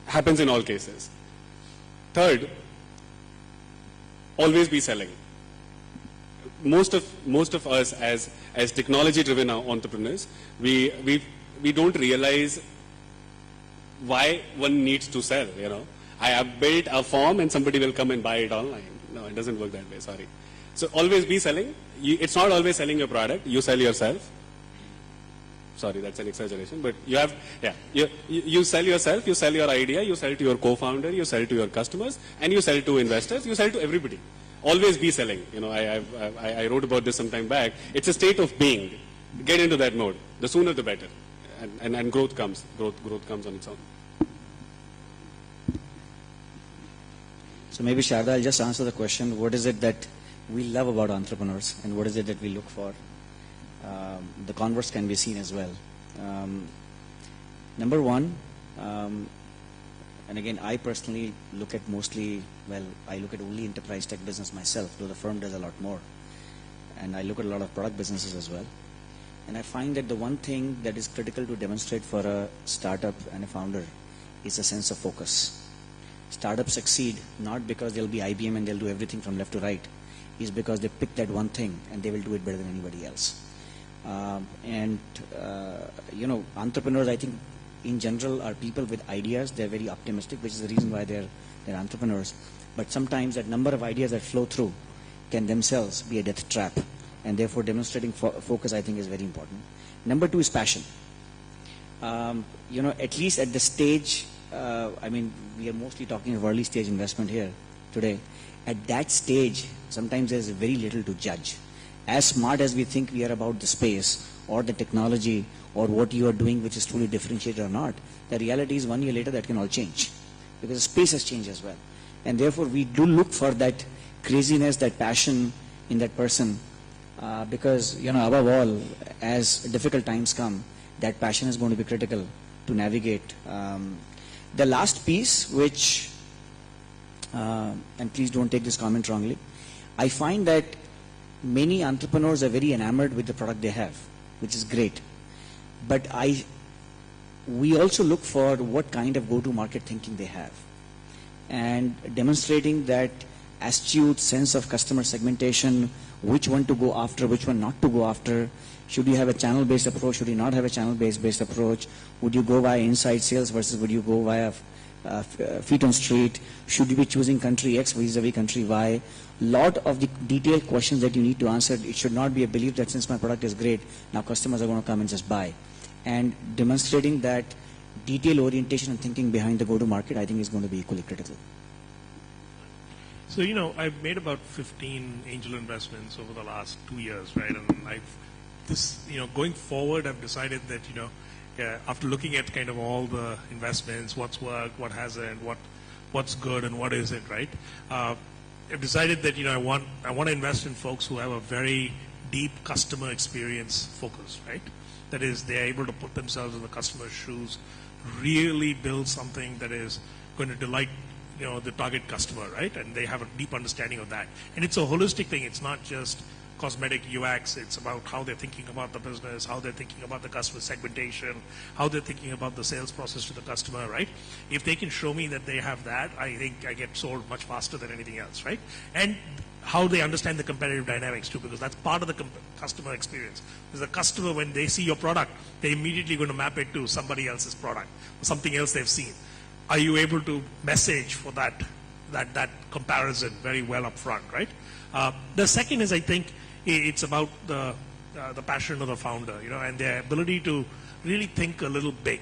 S4: Happens in all cases. 3rd, always be selling. Most of us as technology-driven entrepreneurs, we don't realize why one needs to sell. I have built a form and somebody will come and buy it online. No, it doesn't work that way. Sorry. So always be selling. It's not always selling your product. You sell yourself. Sorry, that's an exaggeration, but you sell yourself, you sell your idea, you sell to your co-founder, you sell to your customers, and you sell to investors, you sell to everybody. Always be selling. I wrote about this some time back. It's a state of being. Get into that mode. The sooner the better. And growth comes. Growth comes on its own.
S2: So maybe Sharda, I'll just answer the question. What is it that we love about entrepreneurs, and what is it that we look for? The converse can be seen as well. Number one, and again, I personally look at I look at only enterprise tech business myself, though the firm does a lot more. And I look at a lot of product businesses as well. And I find that the one thing that is critical to demonstrate for a startup and a founder is a sense of focus. Startups succeed not because they'll be IBM and they'll do everything from left to right, is because they pick that one thing and they will do it better than anybody else. Entrepreneurs, I think, in general, are people with ideas. They're very optimistic, which is the reason why they're entrepreneurs. But sometimes that number of ideas that flow through can themselves be a death trap. And therefore, demonstrating focus, I think, is very important. Number 2 is passion. At least at the stage, we are mostly talking of early stage investment here today. At that stage, sometimes there's very little to judge. As smart as we think we are about the space or the technology or what you are doing, which is truly differentiated or not, the reality is 1 year later that can all change because the space has changed as well. And therefore, we do look for that craziness, that passion in that person because, above all, as difficult times come, that passion is going to be critical to navigate. The last piece, which, and please don't take this comment wrongly, I find that many entrepreneurs are very enamored with the product they have, which is great. But we also look for what kind of go-to-market thinking they have. And demonstrating that astute sense of customer segmentation, which one to go after, which one not to go after. Should you have a channel-based approach? Should you not have a channel-based approach? Would you go via inside sales versus would you go via feet on street? Should you be choosing country X vis-a-vis country Y? Lot of the detailed questions that you need to answer. It should not be a belief that since my product is great, now customers are going to come and just buy. And demonstrating that detail orientation and thinking behind the go-to-market, I think, is going to be equally critical.
S6: So, I've made about 15 angel investments over the last 2 years, right? And going forward, I've decided that, after looking at kind of all the investments, what's worked, what hasn't, what's good and what isn't, right? I've decided that, I want to invest in folks who have a very deep customer experience focus, right? That is, they're able to put themselves in the customer's shoes, really build something that is going to delight the target customer, right? And they have a deep understanding of that. And it's a holistic thing. It's not just cosmetic UX. It's about how they're thinking about the business, how they're thinking about the customer segmentation, how they're thinking about the sales process to the customer, right? If they can show me that they have that, I think I get sold much faster than anything else, right? And how they understand the competitive dynamics too, because that's part of the customer experience. Because the customer, when they see your product, they're immediately going to map it to somebody else's product, or something else they've seen. Are you able to message for that comparison very well up front, right? The second is, I think, it's about the passion of the founder, and their ability to really think a little big.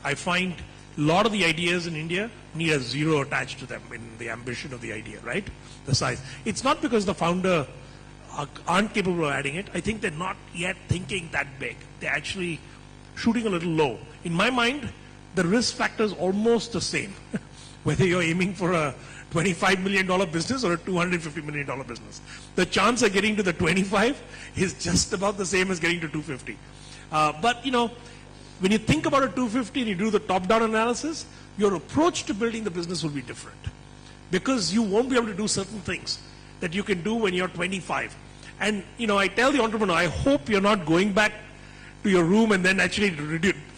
S6: I find a lot of the ideas in India need a zero attached to them in the ambition of the idea, right? The size. It's not because the founder aren't capable of adding it. I think they're not yet thinking that big. They're actually shooting a little low. In my mind, the risk factor is almost the same, whether you're aiming for a $25 million business or a $250 million business. The chance of getting to the 25 is just about the same as getting to 250. But, when you think about a 250 and you do the top-down analysis, your approach to building the business will be different. Because you won't be able to do certain things that you can do when you're 25. And, I tell the entrepreneur, I hope you're not going back to your room and then actually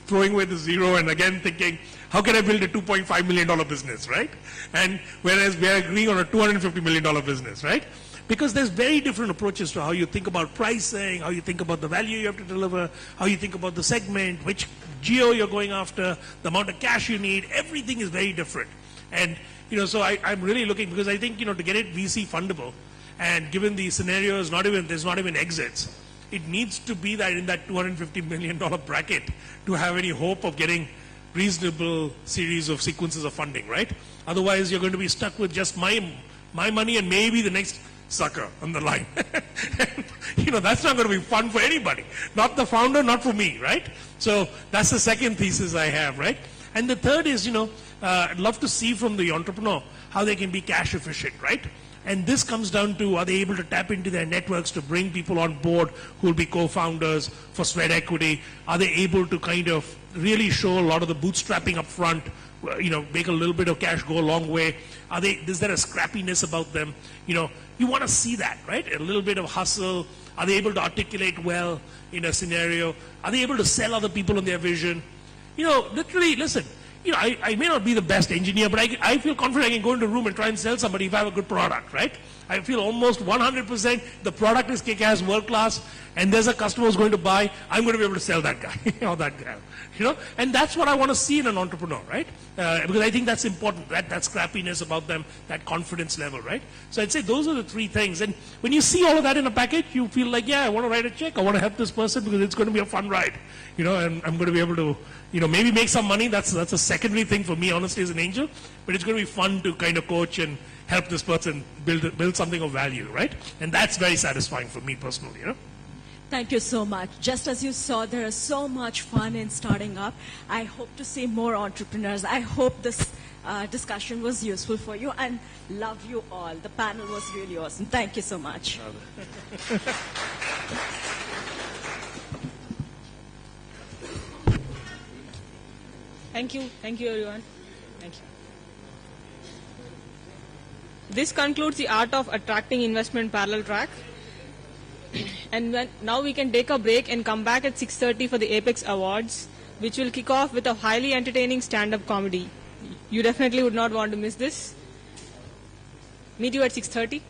S6: throwing away the zero and again thinking, how can I build a $2.5 million business, right? And whereas we are agreeing on a $250 million business, right? Because there's very different approaches to how you think about pricing, how you think about the value you have to deliver, how you think about the segment, which geo you're going after, the amount of cash you need, everything is very different. And, so I'm really looking, because I think, to get it VC fundable, and given the scenarios, there's not even exits, it needs to be that in that $250 million bracket to have any hope of getting reasonable series of sequences of funding, right? Otherwise, you're going to be stuck with just my money and maybe the next sucker on the line. That's not going to be fun for anybody. Not the founder, not for me, right? So that's the second thesis I have, right? And the third is, I'd love to see from the entrepreneur how they can be cash efficient, right? And this comes down to, are they able to tap into their networks to bring people on board who will be co-founders for sweat equity? Are they able to kind of really show a lot of the bootstrapping up front, make a little bit of cash go a long way? Is there a scrappiness about them? You want to see that, right? A little bit of hustle. Are they able to articulate well in a scenario? Are they able to sell other people on their vision? Literally, listen, I may not be the best engineer, but I feel confident I can go into a room and try and sell somebody if I have a good product, right? I feel almost 100% the product is kick-ass, world-class, and there's a customer who's going to buy, I'm going to be able to sell that guy or that girl. And that's what I want to see in an entrepreneur, right? Because I think that's important, that scrappiness about them, that confidence level, right? So I'd say those are the three things. And when you see all of that in a package, you feel like, yeah, I want to write a check. I want to help this person because it's going to be a fun ride, and I'm going to be able to, maybe make some money. That's a secondary thing for me, honestly, as an angel. But it's going to be fun to kind of coach and help this person build something of value, right? And that's very satisfying for me personally,
S5: Thank you so much. Just as you saw, there is so much fun in starting up. I hope to see more entrepreneurs. I hope this discussion was useful for you, and love you all. The panel was really awesome. Thank you so much.
S1: Thank you. Thank you, everyone. Thank you. This concludes the Art of Attracting Investment parallel track. And now we can take a break and come back at 6:30 for the Apex Awards, which will kick off with a highly entertaining stand-up comedy. You definitely would not want to miss this. Meet you at 6:30.